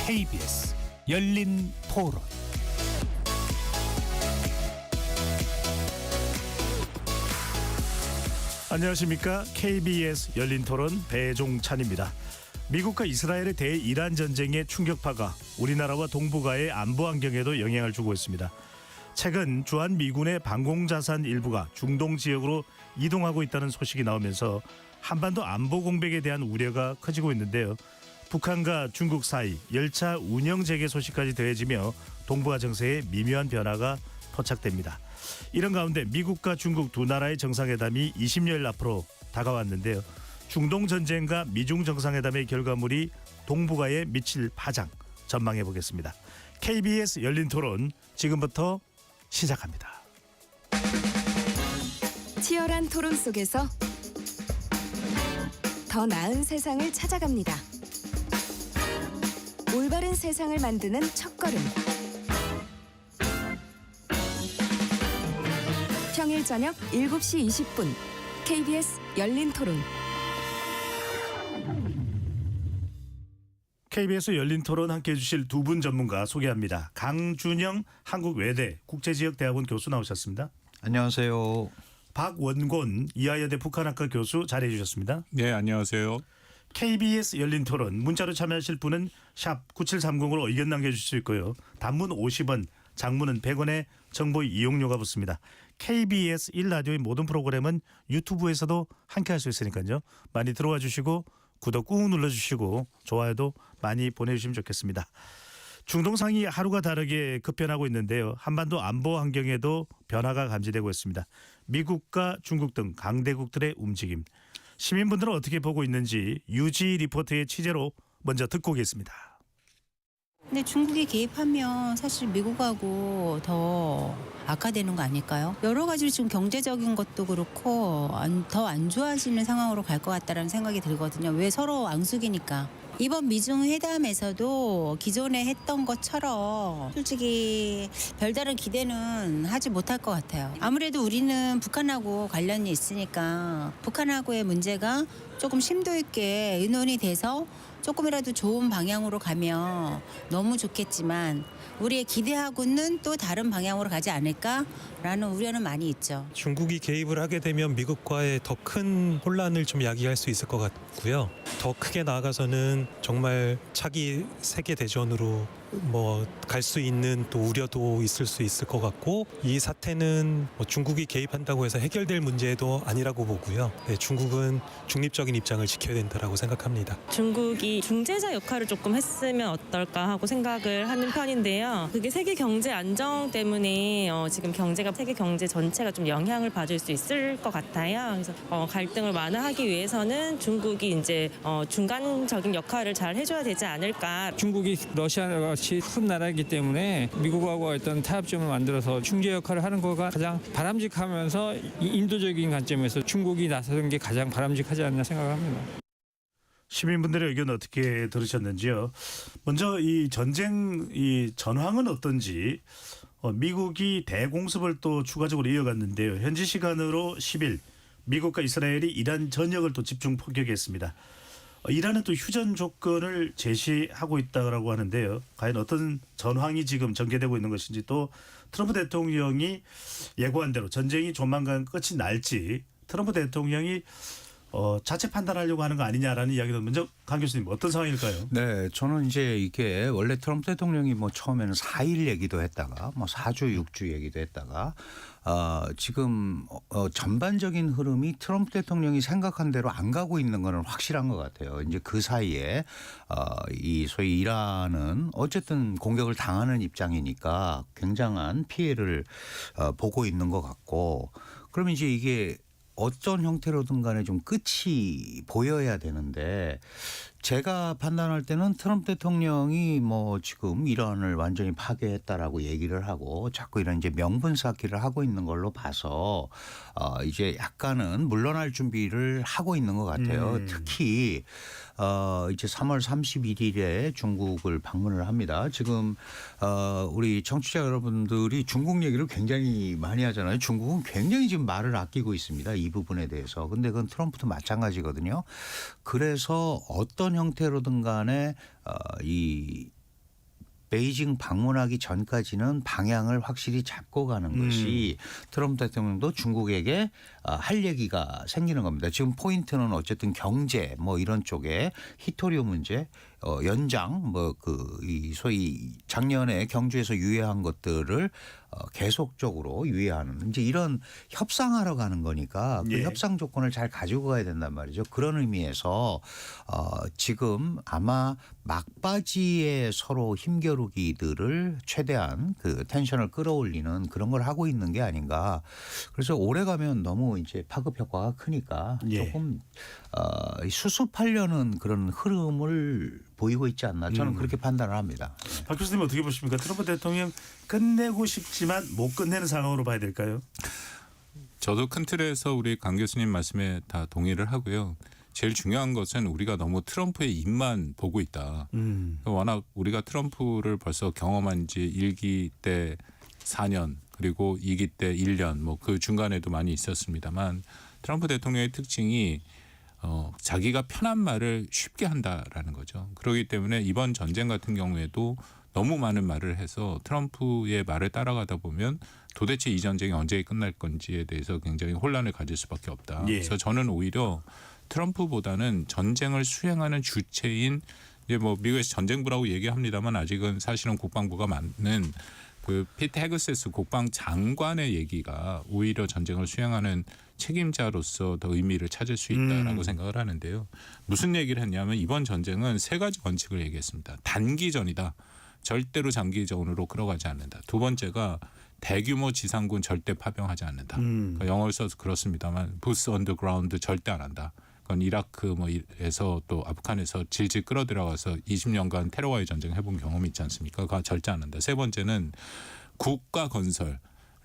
KBS 열린 토론. 안녕하십니까? KBS 열린 토론 배종찬입니다. 미국과 이스라엘의 대이란 전쟁의 충격파가 우리나라와 동북아의 안보 환경에도 영향을 주고 있습니다. 최근 주한 미군의 방공자산 일부가 중동 지역으로 이동하고 있다는 소식이 나오면서 한반도 안보 공백에 대한 우려가 커지고 있는데요. 북한과 중국 사이 열차 운영 재개 소식까지 더해지며 동북아 정세에 미묘한 변화가 포착됩니다. 이런 가운데 미국과 중국 두 나라의 정상회담이 20여일 앞으로 다가왔는데요. 중동 전쟁과 미중 정상회담의 결과물이 동북아에 미칠 파장 전망해 보겠습니다. KBS 열린 토론 지금부터 시작합니다. 치열한 토론 속에서 더 나은 세상을 찾아갑니다. 올바른 세상을 만드는 첫걸음. 평일 저녁 7시 20분 KBS 열린 토론. KBS 열린 토론 함께해 주실 두 분 전문가 소개합니다. 강준영 한국외대 국제지역대학원 교수 나오셨습니다. 안녕하세요. 박원곤 이하여대 북한학과 교수 자리해 주셨습니다. 네, 안녕하세요. KBS 열린 토론 문자로 참여하실 분은 샵 9730으로 의견 남겨주실 수 있고요. 단문 50원, 장문은 100원의 정보 이용료가 붙습니다. KBS 1라디오의 모든 프로그램은 유튜브에서도 함께할 수 있으니까요. 많이 들어와 주시고 구독 꾹 눌러주시고 좋아요도 많이 보내주시면 좋겠습니다. 중동 상황이 하루가 다르게 급변하고 있는데요. 한반도 안보 환경에도 변화가 감지되고 있습니다. 미국과 중국 등 강대국들의 움직임. 시민분들은 어떻게 보고 있는지 유지 리포터의 취재로 먼저 듣고 오겠습니다. 근데 중국이 개입하면 사실 미국하고 더 악화되는 거 아닐까요? 여러 가지로 지금 경제적인 것도 그렇고 더 안 좋아지는 상황으로 갈 것 같다는 생각이 들거든요. 왜 서로 앙숙이니까. 이번 미중 회담에서도 기존에 했던 것처럼 솔직히 별다른 기대는 하지 못할 것 같아요. 아무래도 우리는 북한하고 관련이 있으니까 북한하고의 문제가 조금 심도 있게 의논이 돼서 조금이라도 좋은 방향으로 가면 너무 좋겠지만 우리의 기대하고는 또 다른 방향으로 가지 않을까라는 우려는 많이 있죠. 중국이 개입을 하게 되면 미국과의 더 큰 혼란을 좀 야기할 수 있을 것 같고요. 더 크게 나아가서는 정말 차기 세계 대전으로 갈 수 있는 또 우려도 있을 수 있을 것 같고, 이 사태는 중국이 개입한다고 해서 해결될 문제도 아니라고 보고요. 네, 중국은 중립적인 입장을 지켜야 된다라고 생각합니다. 중국이 중재자 역할을 조금 했으면 어떨까 하고 생각을 하는 편인데요. 그게 세계 경제 안정 때문에 지금 세계 경제 전체가 좀 영향을 받을 수 있을 것 같아요. 그래서 갈등을 완화하기 위해서는 중국이 이제 중간적인 역할을 잘 해줘야 되지 않을까. 중국이 러시아와 같이 큰 나라이기 때문에 미국하고 어떤 타협점을 만들어서 중재 역할을 하는 거가 가장 바람직하면서 인도적인 관점에서 중국이 나서는 게 가장 바람직하지 않나 생각합니다. 시민분들의 의견 어떻게 들으셨는지요? 먼저 이 전쟁 전황은 어떤지. 미국이 대공습을 또 추가적으로 이어갔는데요. 현지 시간으로 10일 미국과 이스라엘이 이란 전역을 또 집중 포격했습니다. 이란은 또 휴전 조건을 제시하고 있다고 하는데요. 과연 어떤 전황이 지금 전개되고 있는 것인지, 또 트럼프 대통령이 예고한 대로 전쟁이 조만간 끝이 날지 트럼프 대통령이 자체 판단하려고 하는 거 아니냐라는 이야기도 먼저 강 교수님 어떤 상황일까요? 네, 저는 이제 이게 원래 트럼프 대통령이 처음에는 4일 얘기도 했다가 4주, 6주 얘기도 했다가 지금 전반적인 흐름이 트럼프 대통령이 생각한 대로 안 가고 있는 거는 확실한 것 같아요. 이제 그 사이에 이 소위 이란은 어쨌든 공격을 당하는 입장이니까 굉장한 피해를 보고 있는 것 같고, 그러면 이제 이게 어떤 형태로든 간에 좀 끝이 보여야 되는데, 제가 판단할 때는 트럼프 대통령이 지금 이란을 완전히 파괴했다라고 얘기를 하고 자꾸 이런 이제 명분 쌓기를 하고 있는 걸로 봐서 이제 약간은 물러날 준비를 하고 있는 것 같아요. 특히 이제 3월 31일에 중국을 방문을 합니다. 지금 우리 청취자 여러분들이 중국 얘기를 굉장히 많이 하잖아요. 중국은 굉장히 지금 말을 아끼고 있습니다. 이 부분에 대해서. 근데 그건 트럼프도 마찬가지거든요. 그래서 어떤 형태로든 간에 이 베이징 방문하기 전까지는 방향을 확실히 잡고 가는 것이 트럼프 대통령도 중국에게 할 얘기가 생기는 겁니다. 지금 포인트는 어쨌든 경제 뭐 이런 쪽에 히토리오 문제, 연장 뭐 이 소위 작년에 경주에서 유예한 것들을 계속적으로 유예하는 이제 이런 협상하러 가는 거니까 그 예. 협상 조건을 잘 가지고 가야 된단 말이죠. 그런 의미에서 지금 아마 막바지에 서로 힘겨루기들을 최대한 그 텐션을 끌어올리는 그런 걸 하고 있는 게 아닌가. 그래서 오래 가면 너무 이제 파급 효과가 크니까 예. 조금 수습하려는 그런 흐름을 보이고 있지 않나 저는 그렇게 판단을 합니다. 박 교수님 어떻게 보십니까? 트럼프 대통령 끝내고 싶지만 못 끝내는 상황으로 봐야 될까요? 저도 큰 틀에서 우리 강 교수님 말씀에 다 동의를 하고요. 제일 중요한 것은 우리가 너무 트럼프의 입만 보고 있다. 워낙 우리가 트럼프를 벌써 경험한 지 1기 때 4년 그리고 2기 때 1년 뭐 그 중간에도 많이 있었습니다만 트럼프 대통령의 특징이 자기가 편한 말을 쉽게 한다라는 거죠. 그렇기 때문에 이번 전쟁 같은 경우에도 너무 많은 말을 해서 트럼프의 말을 따라가다 보면 도대체 이 전쟁이 언제 끝날 건지에 대해서 굉장히 혼란을 가질 수밖에 없다. 예. 그래서 저는 오히려 트럼프보다는 전쟁을 수행하는 주체인 이제 뭐 미국에서 전쟁부라고 얘기합니다만 아직은 사실은 국방부가 맞는 그 피트 헤그세스 국방장관의 얘기가 오히려 전쟁을 수행하는 책임자로서 더 의미를 찾을 수 있다라고 생각을 하는데요. 무슨 얘기를 했냐면 이번 전쟁은 3가지 원칙을 얘기했습니다. 단기전이다. 절대로 장기전으로 끌어가지 않는다. 두 번째가 대규모 지상군 절대 파병하지 않는다. 그러니까 영어를 써서 그렇습니다만 부스 언더그라운드 절대 안 한다. 그건 이라크 뭐에서 또 아프간에서 질질 끌어들어가서 20년간 테러와의 전쟁 해본 경험이 있지 않습니까? 그거 절대 안 한다. 세 번째는 국가 건설,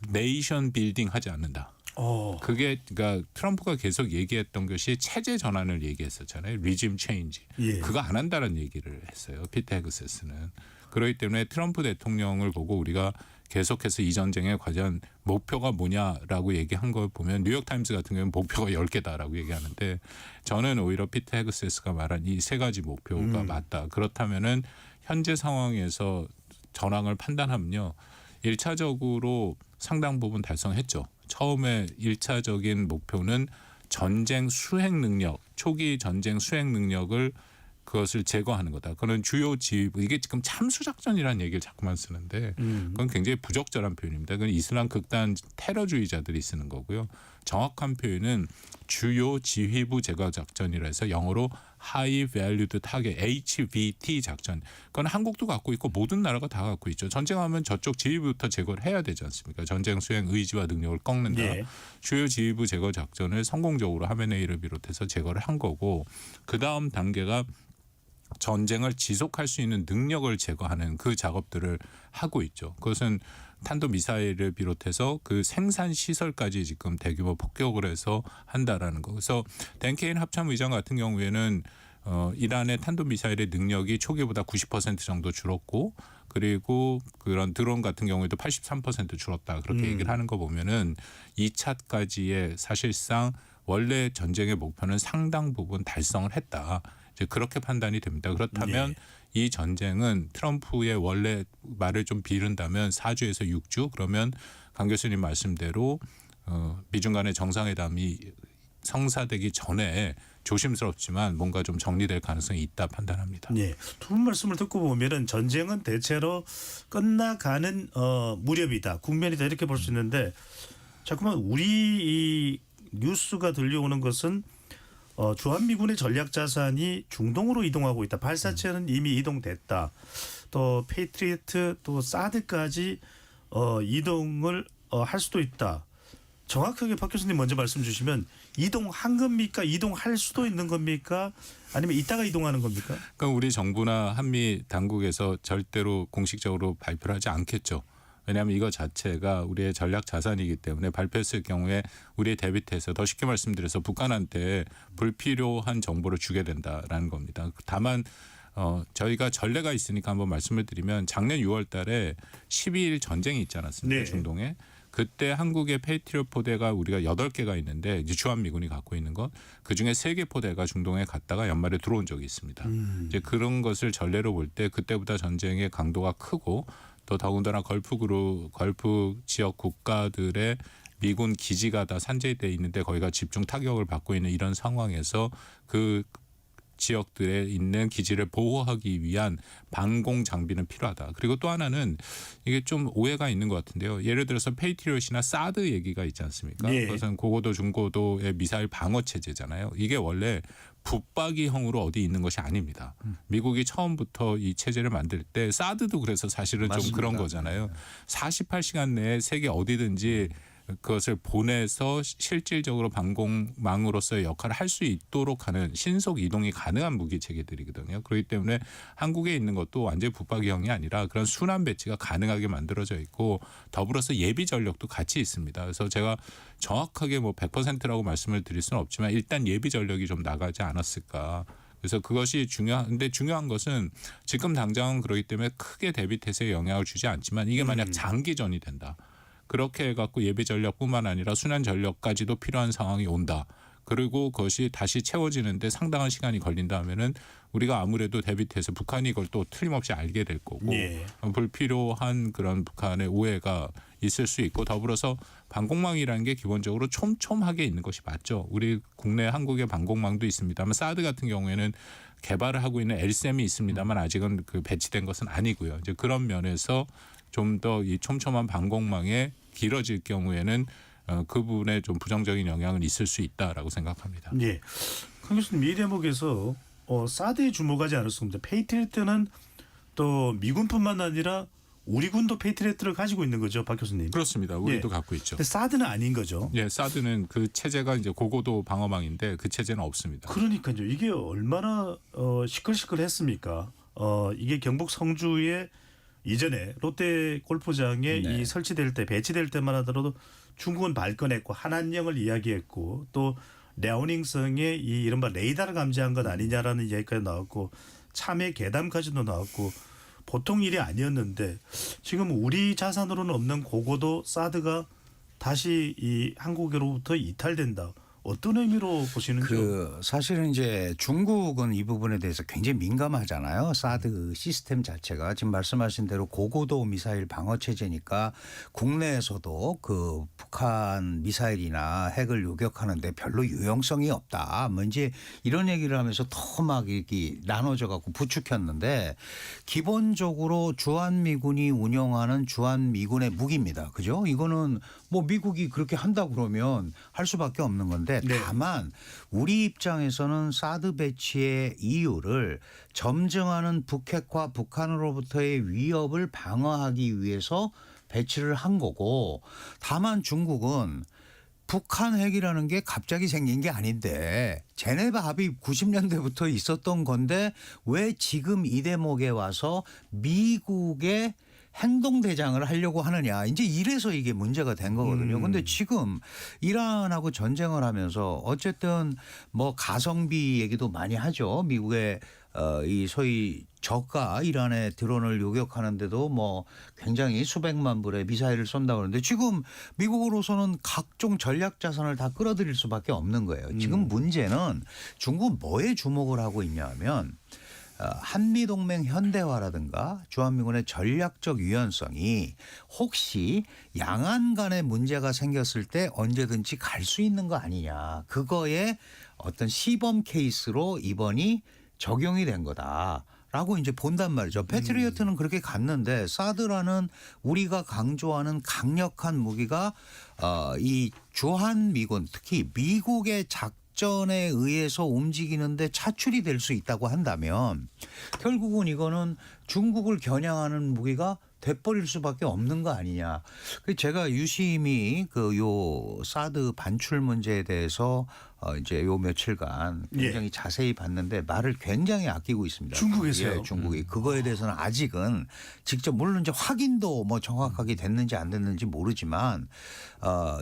네이션 빌딩 하지 않는다. 그게 그러니까 트럼프가 계속 얘기했던 것이 체제 전환을 얘기했었잖아요. 리짐 체인지. 예. 그거 안 한다는 얘기를 했어요. 피트 헤그세스는. 그렇기 때문에 트럼프 대통령을 보고 우리가 계속해서 이 전쟁의 과연 목표가 뭐냐라고 얘기한 걸 보면 뉴욕타임스 같은 경우는 목표가 10개다라고 얘기하는데 저는 오히려 피트 헤그세스가 말한 이 3가지 목표가 맞다. 그렇다면은 현재 상황에서 전황을 판단하면요. 1차적으로 상당 부분 달성했죠. 처음에 1차적인 목표는 전쟁 수행 능력, 초기 전쟁 수행 능력을 그것을 제거하는 거다. 그건 주요 지휘부 이게 지금 참수작전이라는 얘기를 자꾸만 쓰는데 그건 굉장히 부적절한 표현입니다. 그건 이슬람 극단 테러주의자들이 쓰는 거고요. 정확한 표현은 주요 지휘부 제거 작전이라 해서 영어로 High Valued Target HVT 작전. 그건 한국도 갖고 있고 모든 나라가 다 갖고 있죠. 전쟁하면 저쪽 지휘부부터 제거를 해야 되지 않습니까? 전쟁 수행 의지와 능력을 꺾는다. 예. 주요 지휘부 제거 작전을 성공적으로 하메네이를 비롯해서 제거를 한 거고 그다음 단계가 전쟁을 지속할 수 있는 능력을 제거하는 그 작업들을 하고 있죠. 그것은 탄도미사일을 비롯해서 그 생산 시설까지 지금 대규모 폭격을 해서 한다라는 거. 그래서 댄케인 합참의장 같은 경우에는 이란의 탄도미사일의 능력이 초기보다 90% 정도 줄었고 그리고 그런 드론 같은 경우에도 83% 줄었다. 그렇게 얘기를 하는 거 보면은 2차까지의 사실상 원래 전쟁의 목표는 상당 부분 달성을 했다. 이제 그렇게 판단이 됩니다. 그렇다면 이 전쟁은 트럼프의 원래 말을 좀 비른다면 4주에서 6주 그러면 강 교수님 말씀대로 미중 간의 정상회담이 성사되기 전에 조심스럽지만 뭔가 좀 정리될 가능성이 있다 판단합니다. 예. 두 분 말씀을 듣고 보면은 전쟁은 대체로 끝나가는 무렵이다, 국면이다 이렇게 볼 수 있는데 자꾸만 우리 이 뉴스가 들려오는 것은 주한미군의 전략 자산이 중동으로 이동하고 있다. 발사체는 이미 이동됐다. 또 페이트리어트 또 사드까지 이동을 할 수도 있다. 정확하게 박 교수님 먼저 말씀 주시면 이동한 겁니까? 이동할 수도 있는 겁니까? 아니면 이따가 이동하는 겁니까? 그러니까 우리 정부나 한미 당국에서 절대로 공식적으로 발표를 하지 않겠죠. 왜냐하면 이거 자체가 우리의 전략 자산이기 때문에 발표했을 경우에 우리의 대비태에서 더 쉽게 말씀드려서 북한한테 불필요한 정보를 주게 된다라는 겁니다. 다만 저희가 전례가 있으니까 한번 말씀을 드리면 작년 6월 달에 12일 전쟁이 있지 않았습니까? 네. 중동에. 그때 한국의 페이트리엇 포대가 우리가 8개가 있는데 이제 주한미군이 갖고 있는 것 그중에 3개 포대가 중동에 갔다가 연말에 들어온 적이 있습니다. 이제 그런 것을 전례로 볼 때 그때보다 전쟁의 강도가 크고 또 더군다나 걸프 지역 국가들의 미군 기지가 다 산재돼 있는데 거기가 집중 타격을 받고 있는 이런 상황에서 그 지역들에 있는 기지를 보호하기 위한 방공 장비는 필요하다. 그리고 또 하나는 이게 좀 오해가 있는 것 같은데요. 예를 들어서 페이트리엇이나 사드 얘기가 있지 않습니까? 예. 그것은 고고도 중고도의 미사일 방어 체제잖아요. 이게 원래 붙박이형으로 어디 있는 것이 아닙니다. 미국이 처음부터 이 체제를 만들 때 사드도 그래서 사실은 맞습니다. 좀 그런 거잖아요. 48시간 내에 세계 어디든지 그것을 보내서 실질적으로 방공망으로서의 역할을 할 수 있도록 하는 신속 이동이 가능한 무기 체계들이거든요. 그렇기 때문에 한국에 있는 것도 완전히 붙박이형이 아니라 그런 순환 배치가 가능하게 만들어져 있고 더불어서 예비 전력도 같이 있습니다. 그래서 제가 정확하게 뭐 100%라고 말씀을 드릴 수는 없지만 일단 예비 전력이 좀 나가지 않았을까. 그래서 그것이 중요한데 중요한 것은 지금 당장은 그렇기 때문에 크게 대비 태세에 영향을 주지 않지만 이게 만약 장기전이 된다. 그렇게 해갖고 예비 전력뿐만 아니라 순환 전력까지도 필요한 상황이 온다. 그리고 그것이 다시 채워지는데 상당한 시간이 걸린다 하면은 우리가 아무래도 대비태세 북한이 이걸 또 틀림없이 알게 될 거고 예. 불필요한 그런 북한의 오해가 있을 수 있고 더불어서 방공망이라는 게 기본적으로 촘촘하게 있는 것이 맞죠. 우리 국내 한국의 방공망도 있습니다만 사드 같은 경우에는 개발을 하고 있는 LSM이 있습니다만 아직은 그 배치된 것은 아니고요. 이제 그런 면에서 좀 더 이 촘촘한 방공망에 길어질 경우에는 그 부분에 좀 부정적인 영향은 있을 수 있다라고 생각합니다. 예. 강 교수님 이 대목에서 사드에 주목하지 않았습니다. 페이트리어트는 또 미군뿐만 아니라 우리 군도 페이트리어트를 가지고 있는 거죠, 박 교수님. 그렇습니다. 우리도 예. 갖고 있죠. 근데 사드는 아닌 거죠. 예, 사드는 그 체제가 이제 고고도 방어망인데 그 체제는 없습니다. 그러니까요. 이게 얼마나 시끌시끌했습니까? 이게 경북 성주의 이전에 롯데 골프장에 네. 이 설치될 때 배치될 때만 하더라도 중국은 발끈했고 한한령을 이야기했고 또 랴오닝성의 이 이른바 레이더를 감지한 것 아니냐라는 이야기까지 나왔고 참외 계담까지도 나왔고 보통 일이 아니었는데 지금 우리 자산으로는 없는 고고도 사드가 다시 이 한국으로부터 이탈된다. 어떤 의미로 보시는지요? 그 사실은 이제 중국은 이 부분에 대해서 굉장히 민감하잖아요. 사드 시스템 자체가 지금 말씀하신 대로 고고도 미사일 방어 체제니까 국내에서도 그 북한 미사일이나 핵을 요격하는데 별로 유용성이 없다. 뭐 이제 이런 얘기를 하면서 더 막 이렇게 나눠져 갖고 부추겼는데 기본적으로 주한미군이 운영하는 주한미군의 무기입니다. 그죠? 이거는 뭐 미국이 그렇게 한다 그러면 할 수밖에 없는 건데 네. 다만 우리 입장에서는 사드 배치의 이유를 점증하는 북핵과 북한으로부터의 위협을 방어하기 위해서 배치를 한 거고 다만 중국은 북한 핵이라는 게 갑자기 생긴 게 아닌데 제네바 합의 90년대부터 있었던 건데 왜 지금 이 대목에 와서 미국의 행동대장을 하려고 하느냐. 이제 이래서 이게 문제가 된 거거든요. 근데 지금 이란하고 전쟁을 하면서 어쨌든 뭐 가성비 얘기도 많이 하죠. 미국의 이 소위 저가 이란의 드론을 요격하는데도 뭐 굉장히 수백만 불의 미사일을 쏜다 그러는데 지금 미국으로서는 각종 전략 자산을 다 끌어들일 수밖에 없는 거예요. 지금 문제는 중국은 뭐에 주목을 하고 있냐면 한미동맹 현대화라든가 주한미군의 전략적 유연성이 혹시 양안 간에 문제가 생겼을 때 언제든지 갈 수 있는 거 아니냐. 그거에 어떤 시범 케이스로 이번이 적용이 된 거다라고 이제 본단 말이죠. 패트리어트는 그렇게 갔는데 사드라는 우리가 강조하는 강력한 무기가 이 주한미군 특히 미국의 작전에 의해서 움직이는데 차출이 될 수 있다고 한다면 결국은 이거는 중국을 겨냥하는 무기가 돼버릴 수밖에 없는 거 아니냐. 제가 유심히 그 요 사드 반출 문제에 대해서 이제 요 며칠간 굉장히 자세히 봤는데 말을 굉장히 아끼고 있습니다. 중국에서요? 예, 중국이 그거에 대해서는 아직은 직접 물론 이제 확인도 뭐 정확하게 됐는지 안 됐는지 모르지만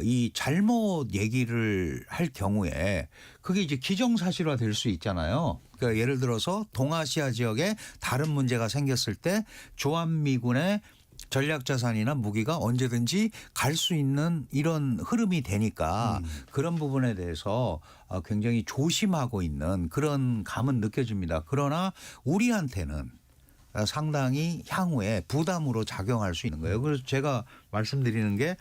이 잘못 얘기를 할 경우에 그게 이제 기정사실화 될 수 있잖아요. 그러니까 예를 들어서 동아시아 지역에 다른 문제가 생겼을 때 주한미군의 전략 자산이나 무기가 언제든지 갈 수 있는 이런 흐름이 되니까 그런 부분에 대해서 굉장히 조심하고 있는 그런 감은 느껴집니다. 그러나 우리한테는 상당히 향후에 부담으로 작용할 수 있는 거예요. 그래서 제가 말씀드리는 게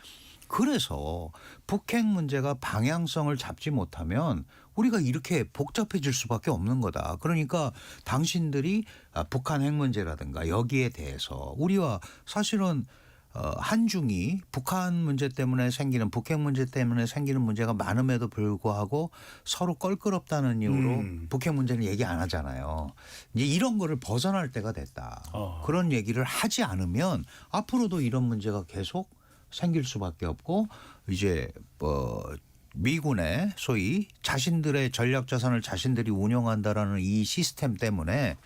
그래서 북핵 문제가 방향성을 잡지 못하면 우리가 이렇게 복잡해질 수밖에 없는 거다. 그러니까 당신들이 북한 핵 문제라든가 여기에 대해서 우리와 사실은 한중이 북한 문제 때문에 생기는 북핵 문제 때문에 생기는 문제가 많음에도 불구하고 서로 껄끄럽다는 이유로 북핵 문제는 얘기 안 하잖아요. 이제 이런 거를 벗어날 때가 됐다. 그런 얘기를 하지 않으면 앞으로도 이런 문제가 계속 생길 수밖에 없고 이제 미군의 소위 자신들의 전략 자산을 자신들이 운영한다라는 이 시스템 때문에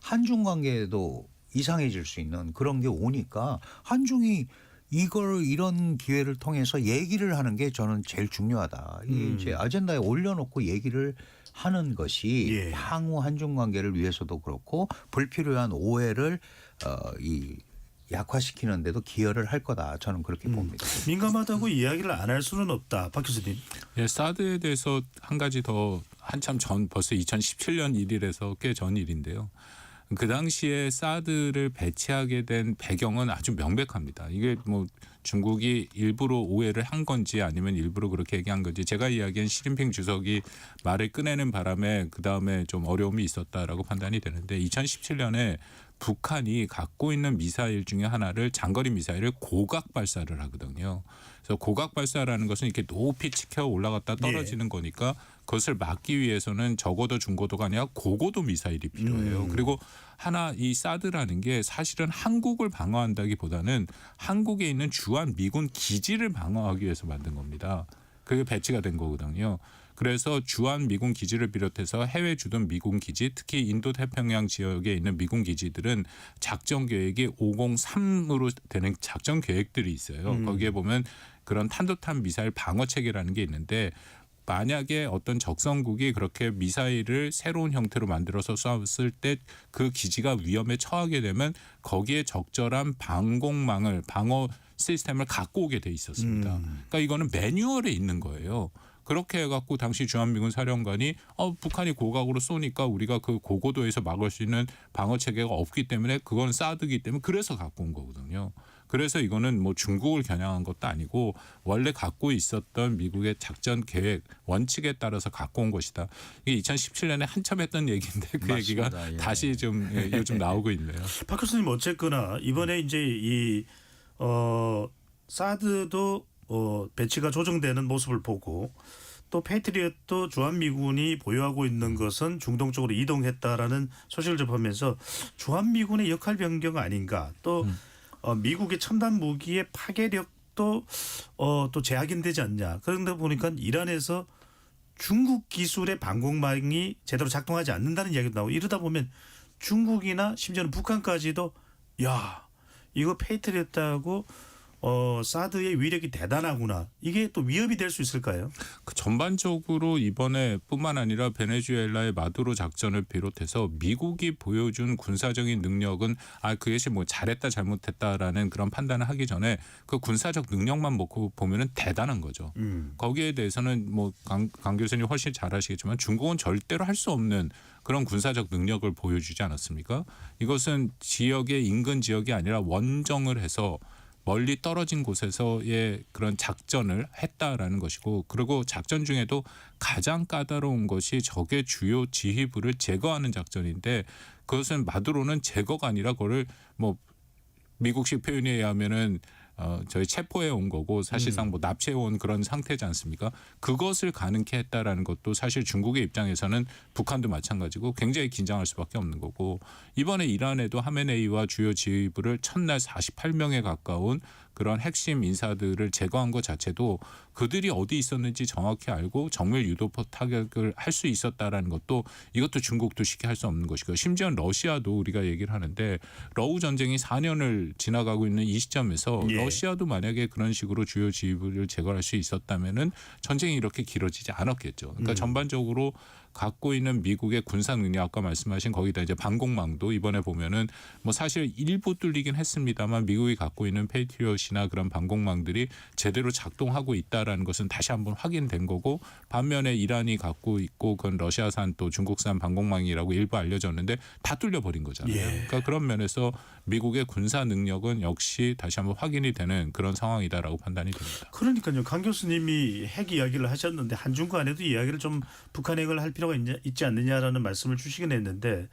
한중 관계에도 이상해질 수 있는 그런 게 오니까 한중이 이런 기회를 통해서 얘기를 하는 게 저는 제일 중요하다. 이제 아젠다에 올려놓고 얘기를 하는 것이 향후 한중 관계를 위해서도 그렇고 불필요한 오해를 약화시키는 데도 기여를 할 거다. 저는 그렇게 봅니다. 민감하다고 이야기를 안 할 수는 없다. 박 교수님. 예, 사드에 대해서 한 가지 더 한참 전 벌써 2017년 1일에서 꽤 전 일인데요. 그 당시에 사드를 배치하게 된 배경은 아주 명백합니다. 이게 뭐 중국이 일부러 오해를 한 건지 아니면 일부러 그렇게 얘기한 건지 제가 이야기한 시진핑 주석이 말을 꺼내는 바람에 그다음에 좀 어려움이 있었다라고 판단이 되는데 2017년에 북한이 갖고 있는 미사일 중에 하나를 장거리 미사일을 고각 발사를 하거든요. 그래서 고각 발사라는 것은 이렇게 높이 치켜 올라갔다 떨어지는 거니까 그것을 막기 위해서는 적어도 중고도가 아니라 고고도 미사일이 필요해요. 그리고 하나 이 사드라는 게 사실은 한국을 방어한다기보다는 한국에 있는 주한 미군 기지를 방어하기 위해서 만든 겁니다. 그게 배치가 된 거거든요. 그래서 주한 미군 기지를 비롯해서 해외 주둔 미군 기지, 특히 인도 태평양 지역에 있는 미군 기지들은 작전 계획이 503으로 되는 작전 계획들이 있어요. 거기에 보면 그런 탄도탄 미사일 방어 체계라는 게 있는데 만약에 어떤 적성국이 그렇게 미사일을 새로운 형태로 만들어서 쐈을 때 그 기지가 위험에 처하게 되면 거기에 적절한 방공망을 방어 시스템을 갖고 오게 돼 있었습니다. 그러니까 이거는 매뉴얼에 있는 거예요. 그렇게 해갖고 당시 주한미군 사령관이 북한이 고각으로 쏘니까 우리가 그 고고도에서 막을 수 있는 방어 체계가 없기 때문에 그건 사드기 때문에 그래서 갖고 온 거거든요. 그래서 이거는 뭐 중국을 겨냥한 것도 아니고 원래 갖고 있었던 미국의 작전 계획 원칙에 따라서 갖고 온 것이다. 이게 2017년에 한참 했던 얘기인데 그 맞습니다. 얘기가 예. 다시 좀 요즘 나오고 있네요. 박 교수님 어쨌거나 이번에 이제 이 사드도 배치가 조정되는 모습을 보고 또 패트리엇도 주한미군이 보유하고 있는 것은 중동 쪽으로 이동했다라는 소식을 접하면서 주한미군의 역할 변경 아닌가 또 미국의 첨단 무기의 파괴력도 또 제약인되지 않냐. 그런데 보니까 이란에서 중국 기술의 방공망이 제대로 작동하지 않는다는 이야기도 나오고 이러다 보면 중국이나 심지어는 북한까지도 야 이거 페이트리엇하고 사드의 위력이 대단하구나. 이게 또 위협이 될 수 있을까요? 그 전반적으로 이번에 뿐만 아니라 베네수엘라의 마두로 작전을 비롯해서 미국이 보여준 군사적인 능력은 그것이 뭐 잘했다 잘못했다라는 그런 판단을 하기 전에 그 군사적 능력만 놓고 보면은 대단한 거죠. 거기에 대해서는 뭐 강 교수님 훨씬 잘 아시겠지만 중국은 절대로 할 수 없는 그런 군사적 능력을 보여주지 않았습니까? 이것은 지역의 인근 지역이 아니라 원정을 해서 멀리 떨어진 곳에서의 그런 작전을 했다라는 것이고 그리고 작전 중에도 가장 까다로운 것이 적의 주요 지휘부를 제거하는 작전인데 그것은 마두로는 제거가 아니라 그거를 뭐 미국식 표현에 의하면은 저희 체포해 온 거고 사실상 뭐 납치해 온 그런 상태지 않습니까? 그것을 가능케 했다라는 것도 사실 중국의 입장에서는 북한도 마찬가지고 굉장히 긴장할 수밖에 없는 거고 이번에 이란에도 하메네이와 주요 지휘부를 첫날 48명에 가까운 그런 핵심 인사들을 제거한 것 자체도 그들이 어디 있었는지 정확히 알고 정밀 유도포 타격을 할 수 있었다라는 것도 이것도 중국도 쉽게 할 수 없는 것이고 심지어 러시아도 우리가 얘기를 하는데 러우 전쟁이 4년을 지나가고 있는 이 시점에서 러시아도 만약에 그런 식으로 주요 지휘부를 제거할 수 있었다면은 전쟁이 이렇게 길어지지 않았겠죠. 그러니까 전반적으로 갖고 있는 미국의 군사 능력 아까 말씀하신 거기다 이제 방공망도 이번에 보면은 뭐 사실 일부 뚫리긴 했습니다만 미국이 갖고 있는 페이트리엇이나 그런 방공망들이 제대로 작동하고 있다라는 것은 다시 한번 확인된 거고 반면에 이란이 갖고 있고 그건 러시아산 또 중국산 방공망이라고 일부 알려졌는데 다 뚫려버린 거잖아요. 예. 그러니까 그런 면에서 미국의 군사 능력은 역시 다시 한번 확인이 되는 그런 상황이다라고 판단이 됩니다. 그러니까요. 강 교수님이 핵 이야기를 하셨는데 한중 간에도 이야기를 좀 북한 핵을 할 필요가 있지 않느냐라는 말씀을 주시긴 했는데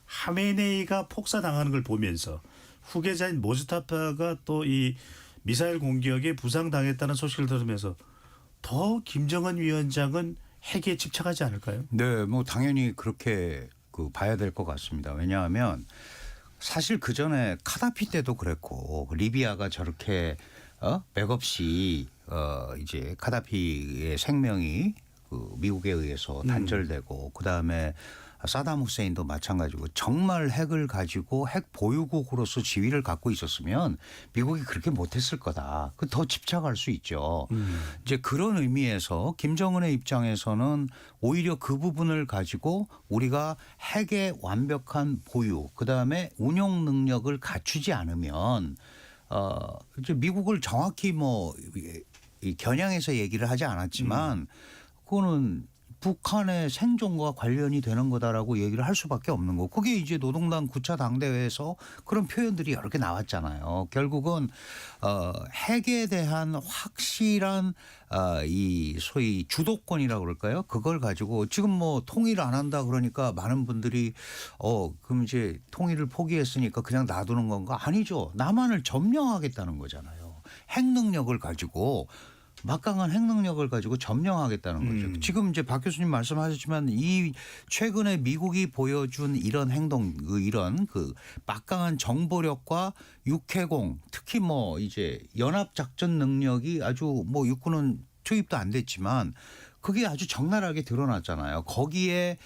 하메네이가 폭사당하는 걸 보면서 후계자인 모스타파가 또 이 미사일 공격에 부상당했다는 소식을 들으면서 더 김정은 위원장은 핵에 집착하지 않을까요? 네, 뭐 당연히 그렇게 봐야 될 것 같습니다. 왜냐하면 사실 그 전에 카다피 때도 그랬고 리비아가 저렇게 맥없이 이제 카다피의 생명이 미국에 의해서 단절되고 그다음에 사담 후세인도 마찬가지고 정말 핵을 가지고 핵 보유국으로서 지위를 갖고 있었으면 미국이 그렇게 못했을 거다. 더 집착할 수 있죠. 이제 그런 의미에서 김정은의 입장에서는 오히려 그 부분을 가지고 우리가 핵의 완벽한 보유 그다음에 운용 능력을 갖추지 않으면 이제 미국을 정확히 뭐 이 겨냥해서 얘기를 하지 않았지만 그거는 북한의 생존과 관련이 되는 거다라고 얘기를 할 수밖에 없는 거고 그게 이제 노동당 9차 당대회에서 그런 표현들이 여러 개 나왔잖아요. 결국은 핵에 대한 확실한 이 소위 주도권이라고 그럴까요? 그걸 가지고 지금 뭐 통일을 안 한다 그러니까 많은 분들이 그럼 이제 통일을 포기했으니까 그냥 놔두는 건가? 아니죠. 남한을 점령하겠다는 거잖아요. 핵 능력을 가지고 막강한 핵 능력을 가지고 점령하겠다는 거죠. 지금 이제 박 교수님 말씀하셨지만 이 최근에 미국이 보여준 이런 행동, 이런 막강한 정보력과 육해공, 특히 뭐 이제 연합 작전 능력이 아주 뭐 육군은 투입도 안 됐지만 그게 아주 적나라하게 드러났잖아요. 거기에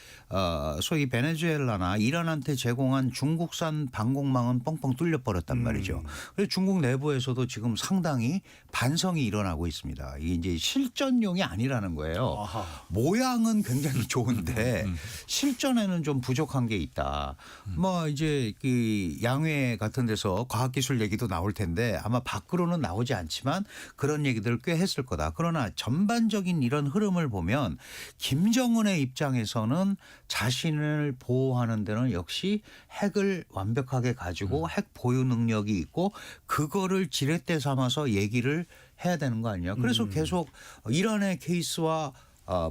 소위 베네수엘라나 이란한테 제공한 중국산 방공망은 뻥뻥 뚫려버렸단 말이죠. 그래서 중국 내부에서도 지금 상당히 반성이 일어나고 있습니다. 이게 이제 실전용이 아니라는 거예요. 아하. 모양은 굉장히 좋은데 실전에는 좀 부족한 게 있다. 뭐 이제 그 양회 같은 데서 과학기술 얘기도 나올 텐데 아마 밖으로는 나오지 않지만 그런 얘기들을 꽤 했을 거다. 그러나 전반적인 이런 흐름을 보면 김정은의 입장에서는 자신을 보호하는 데는 역시 핵을 완벽하게 가지고 핵 보유 능력이 있고 그거를 지렛대 삼아서 얘기를 해야 되는 거 아니냐. 그래서 계속 이란의 케이스와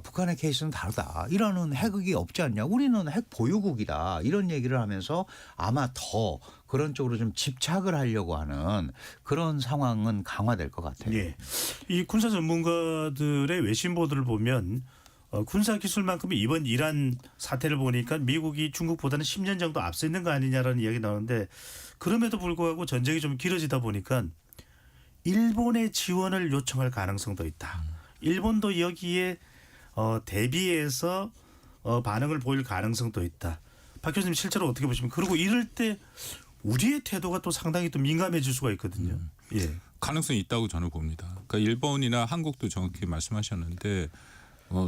북한의 케이스는 다르다. 이란은 핵이 없지 않냐. 우리는 핵 보유국이다. 이런 얘기를 하면서 아마 더 그런 쪽으로 좀 집착을 하려고 하는 그런 상황은 강화될 것 같아요. 예. 이 군사 전문가들의 외신 보도를 보면 군사 기술만큼은 이번 이란 사태를 보니까 미국이 중국보다는 10년 정도 앞서 있는 거 아니냐라는 이야기 나오는데 그럼에도 불구하고 전쟁이 좀 길어지다 보니까 일본의 지원을 요청할 가능성도 있다. 일본도 여기에 대비해서 반응을 보일 가능성도 있다. 박 교수님 실제로 어떻게 보십니까? 그리고 이럴 때 우리의 태도가 또 상당히 또 민감해질 수가 있거든요. 예. 가능성이 있다고 저는 봅니다. 그러니까 일본이나 한국도 정확히 말씀하셨는데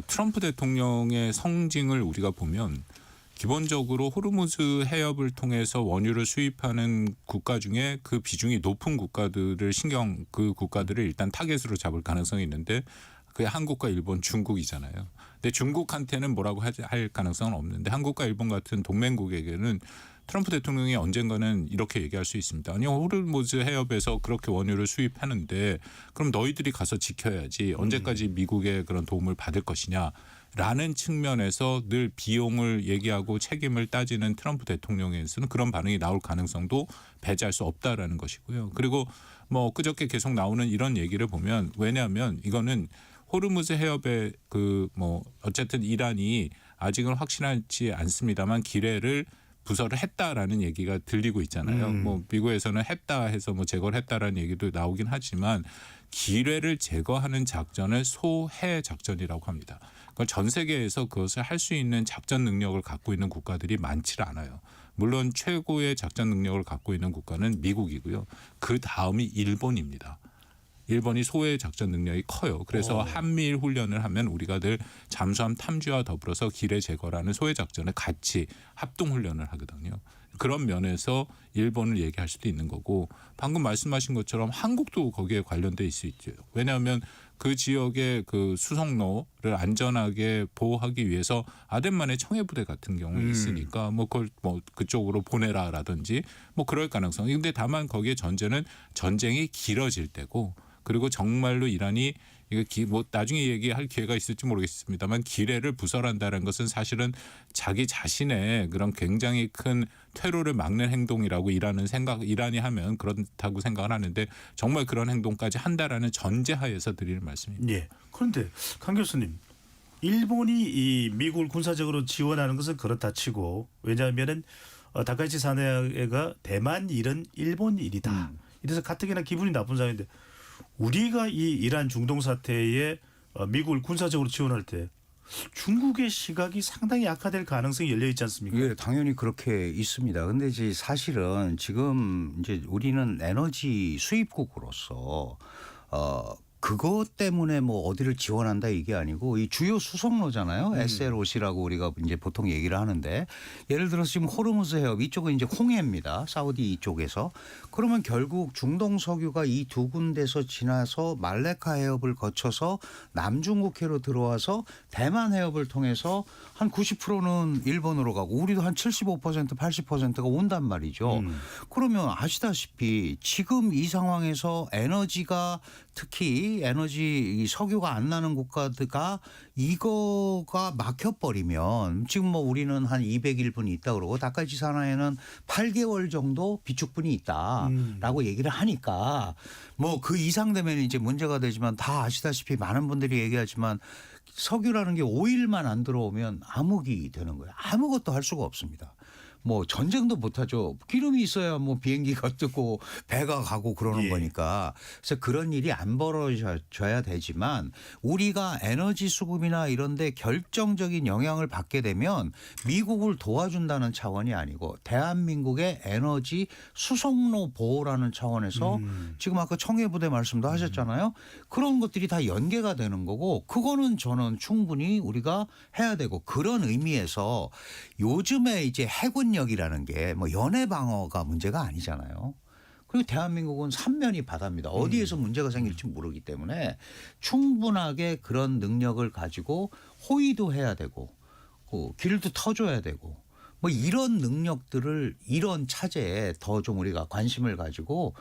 트럼프 대통령의 성징을 우리가 보면 기본적으로 호르무즈 해협을 통해서 원유를 수입하는 국가 중에 그 비중이 높은 국가들을 그 국가들을 일단 타겟으로 잡을 가능성이 있는데 그게 한국과 일본, 중국이잖아요. 근데 중국한테는 뭐라고 할 가능성은 없는데 한국과 일본 같은 동맹국에게는 트럼프 대통령이 언젠가는 이렇게 얘기할 수 있습니다. 아니 호르무즈 해협에서 그렇게 원유를 수입하는데 그럼 너희들이 가서 지켜야지 언제까지 미국의 그런 도움을 받을 것이냐라는 측면에서 늘 비용을 얘기하고 책임을 따지는 트럼프 대통령에서는 그런 반응이 나올 가능성도 배제할 수 없다라는 것이고요. 그리고 뭐 그저께 계속 나오는 이런 얘기를 보면 왜냐하면 이거는 호르무즈 해협에 어쨌든 이란이 아직은 확실하지 않습니다만 기뢰를 부설을 했다라는 얘기가 들리고 있잖아요. 뭐 미국에서는 했다 해서 뭐 제거를 했다라는 얘기도 나오긴 하지만 기뢰를 제거하는 작전을 소해 작전이라고 합니다. 그러니까 전 세계에서 그것을 할 수 있는 작전 능력을 갖고 있는 국가들이 많지 않아요. 물론 최고의 작전 능력을 갖고 있는 국가는 미국이고요. 그 다음이 일본입니다. 일본이 소외 작전 능력이 커요. 그래서 한미일 훈련을 하면 우리가 늘 잠수함 탐지와 더불어서 기뢰 제거라는 소외 작전을 같이 합동 훈련을 하거든요. 그런 면에서 일본을 얘기할 수도 있는 거고 방금 말씀하신 것처럼 한국도 거기에 관련돼 있을 수 있죠. 왜냐하면 그 지역의 그 수송로를 안전하게 보호하기 위해서 아덴만의 청해부대 같은 경우에 있으니까 뭐 그걸 뭐 그쪽으로 보내라라든지 뭐 그럴 가능성. 근데 다만 거기에 전제는 전쟁이 길어질 때고 그리고 정말로 이란이 이거 뭐 나중에 얘기할 기회가 있을지 모르겠습니다만 기뢰를 부설한다는 것은 사실은 자기 자신의 그런 굉장히 큰 퇴로를 막는 행동이라고 이란이 하면 그렇다고 생각을 하는데 정말 그런 행동까지 한다라는 전제하에서 드리는 말씀입니다. 예. 그런데 강 교수님, 일본이 이 미국을 군사적으로 지원하는 것은 그렇다 치고 왜냐하면은 다카이치 사네가 대만 일은 일본 일이다. 이래서 가뜩이나 기분이 나쁜 상황인데 우리가 이 이란 중동 사태에 미국을 군사적으로 지원할 때 중국의 시각이 상당히 악화될 가능성이 열려 있지 않습니까? 예, 당연히 그렇게 있습니다. 근데 이제 사실은 지금 이제 우리는 에너지 수입국으로서 그것 때문에 뭐 어디를 지원한다 이게 아니고 이 주요 수송로잖아요. SLOC라고 우리가 이제 보통 얘기를 하는데 예를 들어서 지금 호르무즈 해협 이쪽은 이제 홍해입니다. 사우디 이쪽에서. 그러면 결국 중동 석유가 이 두 군데서 지나서 말레카 해협을 거쳐서 남중국해로 들어와서 대만 해협을 통해서 한 90%는 일본으로 가고 우리도 한 75% 80%가 온단 말이죠. 그러면 아시다시피 지금 이 상황에서 에너지가 특히 에너지 석유가 안 나는 국가가 이거가 막혀버리면 지금 뭐 우리는 한 200일분이 있다 그러고 다카이치 산하에는 8개월 정도 비축분이 있다라고 얘기를 하니까 뭐 그 이상 되면 이제 문제가 되지만 다 아시다시피 많은 분들이 얘기하지만 석유라는 게 오일만 안 들어오면 암흑이 되는 거예요. 아무것도 할 수가 없습니다. 뭐 전쟁도 못하죠. 기름이 있어야 뭐 비행기가 뜨고 배가 가고 그러는 거니까. 그래서 그런 일이 안 벌어져야 되지만 우리가 에너지 수급이나 이런 데 결정적인 영향을 받게 되면 미국을 도와준다는 차원이 아니고 대한민국의 에너지 수송로 보호라는 차원에서 지금 아까 청해부대 말씀도 하셨잖아요. 그런 것들이 다 연계가 되는 거고 그거는 저는 충분히 우리가 해야 되고 그런 의미에서 요즘에 이제 해군력이라는 게 뭐 연해 방어가 문제가 아니잖아요. 그리고 대한민국은 삼면이 바다입니다. 어디에서 문제가 생길지 모르기 때문에 충분하게 그런 능력을 가지고 호위도 해야 되고 길도 터줘야 되고 뭐 이런 능력들을 이런 차제에 더 좀 우리가 관심을 가지고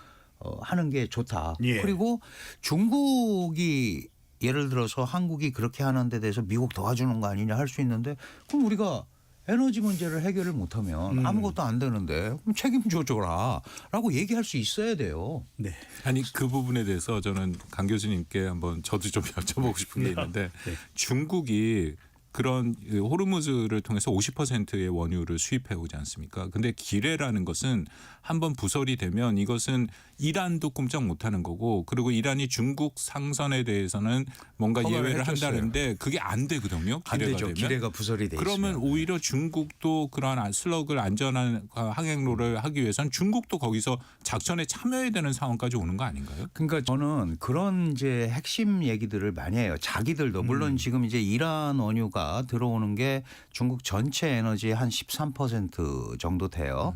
하는 게 좋다. 예. 그리고 중국이 예를 들어서 한국이 그렇게 하는 데 대해서 미국 도와주는 거 아니냐 할 수 있는데 그럼 우리가 에너지 문제를 해결을 못하면 아무것도 안 되는데 그럼 책임져 줘라라고 얘기할 수 있어야 돼요. 네. 아니 그 부분에 대해서 저는 강 교수님께 한번 저도 좀 여쭤보고 싶은 게 있는데 중국이 그런 호르무즈를 통해서 50%의 원유를 수입해 오지 않습니까? 근데 기뢰라는 것은 한번 부설이 되면 이것은 이란도 꼼짝 못하는 거고 그리고 이란이 중국 상선에 대해서는 뭔가 예외를 한다는데 그게 안 되거든요. 안 기뢰가 되죠. 되면. 기뢰가 부설이 돼 그러면 있으면. 오히려 중국도 그러한 슬럭을 안전한 항행로를 하기 위해서는 중국도 거기서 작전에 참여해야 되는 상황까지 오는 거 아닌가요? 그러니까 저는 그런 이제 핵심 얘기들을 많이 해요. 자기들도 물론 지금 이제 이란 원유가 들어오는 게 중국 전체 에너지의 한 13% 정도 돼요.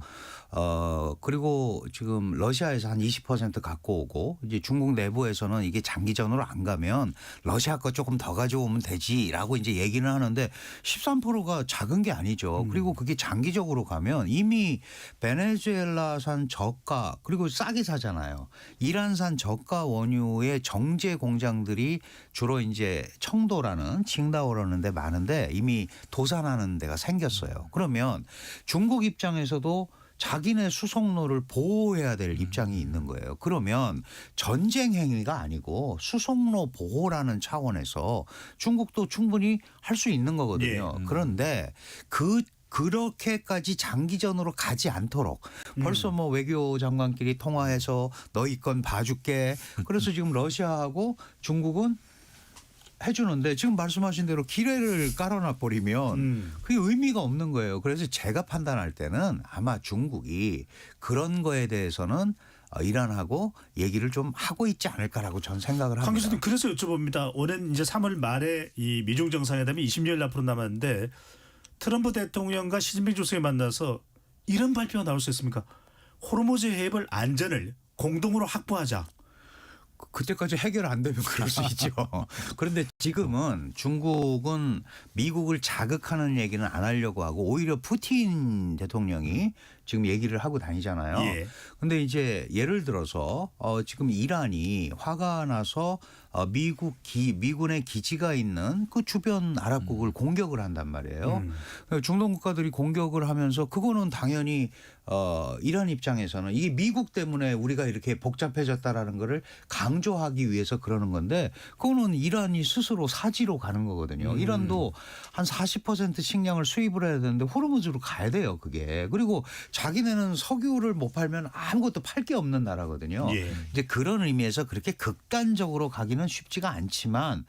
그리고 지금 러시아에서 한 20% 갖고 오고 이제 중국 내부에서는 이게 장기전으로 안 가면 러시아 거 조금 더 가져오면 되지라고 이제 얘기는 하는데 13%가 작은 게 아니죠. 그리고 그게 장기적으로 가면 이미 베네수엘라산 저가 그리고 싸게 사잖아요. 이란산 저가 원유의 정제 공장들이 주로 이제 청도라는 칭다오라는 데 많은데 이미 도산하는 데가 생겼어요. 그러면 중국 입장에서도 자기네 수송로를 보호해야 될 입장이 있는 거예요. 그러면 전쟁 행위가 아니고 수송로 보호라는 차원에서 중국도 충분히 할 수 있는 거거든요. 그런데 그렇게까지 장기전으로 가지 않도록 벌써 뭐 외교장관끼리 통화해서 너희 건 봐줄게. 그래서 지금 러시아하고 중국은 해주는데 지금 말씀하신 대로 기뢰를 깔아놔 버리면 그게 의미가 없는 거예요. 그래서 제가 판단할 때는 아마 중국이 그런 거에 대해서는 이란하고 얘기를 좀 하고 있지 않을까라고 저는 생각을 강 합니다. 교수님 그래서 여쭤봅니다. 올해 이제 3월 말에 이 미중 정상회담이 20여일 앞으로 남았는데 트럼프 대통령과 시진핑 주석이 만나서 이런 발표가 나올 수 있습니까? 호르무즈 해협을 안전을 공동으로 확보하자. 그때까지 해결 안 되면 그럴 수 있죠. 그런데 지금은 중국은 미국을 자극하는 얘기는 안 하려고 하고 오히려 푸틴 대통령이 지금 얘기를 하고 다니잖아요. 예. 근데 이제 예를 들어서 지금 이란이 화가 나서 미군의 기지가 있는 그 주변 아랍국을 공격을 한단 말이에요. 중동 국가들이 공격을 하면서 그거는 당연히 이란 입장에서는 이게 미국 때문에 우리가 이렇게 복잡해졌다라는 거를 강조하기 위해서 그러는 건데 그거는 이란이 스스로 사지로 가는 거거든요. 이란도 한 40% 식량을 수입을 해야 되는데 호르무즈로 가야 돼요. 그게. 그리고 자기네는 석유를 못 팔면 아무것도 팔 게 없는 나라거든요. 예. 이제 그런 의미에서 그렇게 극단적으로 가기는 쉽지가 않지만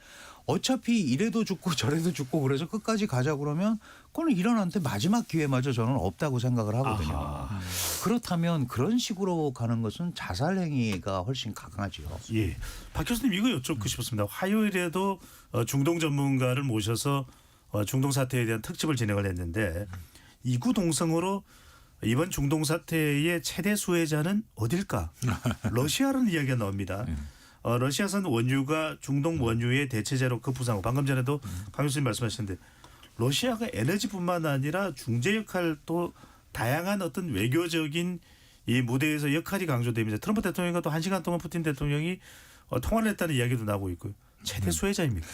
어차피 이래도 죽고 저래도 죽고 그래서 끝까지 가자 그러면 그거는 이란한테 마지막 기회마저 저는 없다고 생각을 하거든요. 아하. 그렇다면 그런 식으로 가는 것은 자살 행위가 훨씬 강하죠. 예. 박 교수님 이거 여쭙고 싶었습니다. 화요일에도 중동 전문가를 모셔서 중동 사태에 대한 특집을 진행을 했는데 이구동성으로 이번 중동 사태의 최대 수혜자는 어딜까? 러시아라는 이야기가 나옵니다. 러시아산 원유가 중동 원유의 대체제로 급부상하고 방금 전에도 강 교수님 말씀하셨는데 러시아가 에너지뿐만 아니라 중재 역할도 다양한 어떤 외교적인 이 무대에서 역할이 강조됩니다. 트럼프 대통령과 또 1시간 동안 푸틴 대통령이 통화를 했다는 이야기도 나오고 있고요. 최대 수혜자입니까?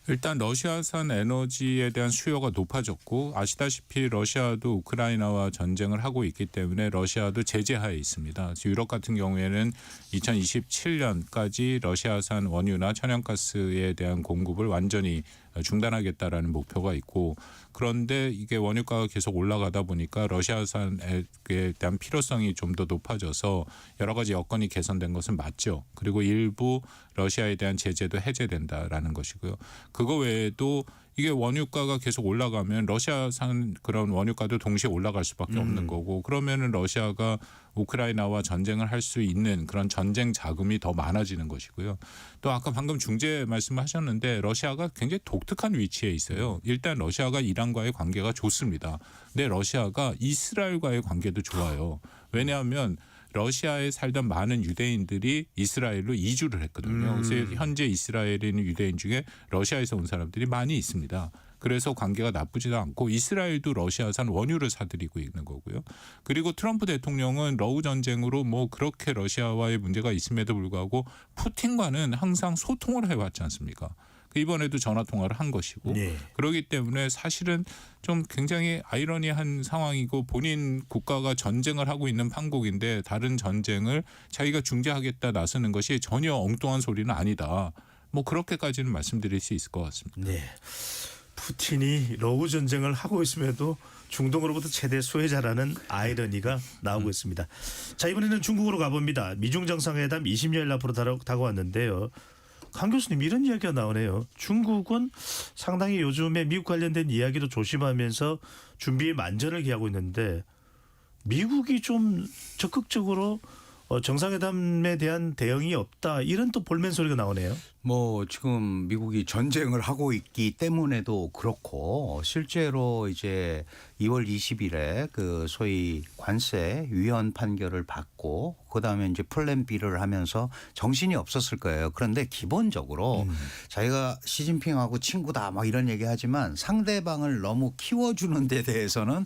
일단 러시아산 에너지에 대한 수요가 높아졌고 아시다시피 러시아도 우크라이나와 전쟁을 하고 있기 때문에 러시아도 제재하에 있습니다. 유럽 같은 경우에는 2027년까지 러시아산 원유나 천연가스에 대한 공급을 완전히 중단하겠다라는 목표가 있고 그런데 이게 원유가가 계속 올라가다 보니까 러시아산에 대한 필요성이 좀 더 높아져서 여러 가지 여건이 개선된 것은 맞죠. 그리고 일부 러시아에 대한 제재도 해제된다라는 것이고요. 그거 외에도 이게 원유가가 계속 올라가면 러시아산 그런 원유가도 동시에 올라갈 수밖에 없는 거고 그러면은 러시아가 우크라이나와 전쟁을 할 수 있는 그런 전쟁 자금이 더 많아지는 것이고요. 또 아까 방금 중재 말씀하셨는데 러시아가 굉장히 독특한 위치에 있어요. 일단 러시아가 이란과의 관계가 좋습니다. 근데 러시아가 이스라엘과의 관계도 좋아요. 왜냐하면 러시아에 살던 많은 유대인들이 이스라엘로 이주를 했거든요. 그래서 현재 이스라엘에 있는 유대인 중에 러시아에서 온 사람들이 많이 있습니다. 그래서 관계가 나쁘지도 않고 이스라엘도 러시아산 원유를 사들이고 있는 거고요. 그리고 트럼프 대통령은 러우 전쟁으로 뭐 그렇게 러시아와의 문제가 있음에도 불구하고 푸틴과는 항상 소통을 해왔지 않습니까? 이번에도 전화 통화를 한 것이고 네. 그렇기 때문에 사실은 좀 굉장히 아이러니한 상황이고 본인 국가가 전쟁을 하고 있는 판국인데 다른 전쟁을 자기가 중재하겠다 나서는 것이 전혀 엉뚱한 소리는 아니다. 뭐 그렇게까지는 말씀드릴 수 있을 것 같습니다. 네. 푸틴이 러우 전쟁을 하고 있음에도 중동으로부터 최대 수혜자라는 아이러니가 나오고 있습니다. 자 이번에는 중국으로 가봅니다. 미중 정상회담 20여일 앞으로 다가왔는데요. 강 교수님 이런 이야기가 나오네요. 중국은 상당히 요즘에 미국 관련된 이야기도 조심하면서 준비에 만전을 기하고 있는데 미국이 좀 적극적으로 정상회담에 대한 대응이 없다. 이런 또 볼멘 소리가 나오네요. 뭐 지금 미국이 전쟁을 하고 있기 때문에도 그렇고 실제로 이제 2월 20일에 그 소위 관세 위헌 판결을 받고 그다음에 이제 플랜 B를 하면서 정신이 없었을 거예요. 그런데 기본적으로 자기가 시진핑하고 친구다 막 이런 얘기하지만 상대방을 너무 키워주는 데 대해서는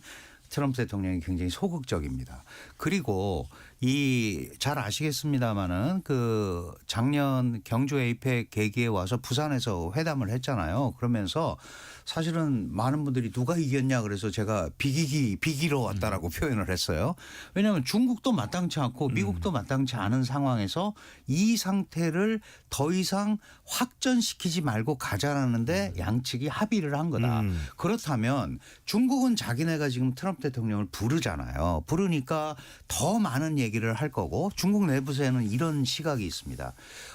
트럼프 대통령이 굉장히 소극적입니다. 그리고 이 잘 아시겠습니다마는 그 작년 경주 에이펙 계기에 와서 부산에서 회담을 했잖아요. 그러면서 사실은 많은 분들이 누가 이겼냐 그래서 제가 비기로 왔다라고 표현을 했어요. 왜냐하면 중국도 마땅치 않고 미국도 마땅치 않은 상황에서 이 상태를 더 이상 확전시키지 말고 가자라는데 양측이 합의를 한 거다. 그렇다면 중국은 자기네가 지금 트럼프 대통령을 부르잖아요. 부르니까 더 많은 얘기를 할 거고 중국 내부에는 이런 시각이 있습니다.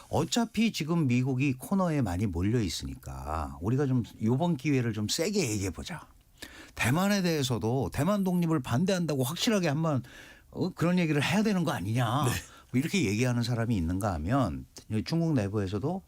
어차피 지금 미국이 코너에 많이 몰려 있으니까 우리가 좀 이번 기회를 좀 세게 얘기해 보자. 대만에 대해서도 대만 독립을 반대한다고 확실하게 한번 그런 얘기를 해야 되는 거 아니냐. 이렇게 얘기하는 사람이 있는가 하면 중국 내부에서도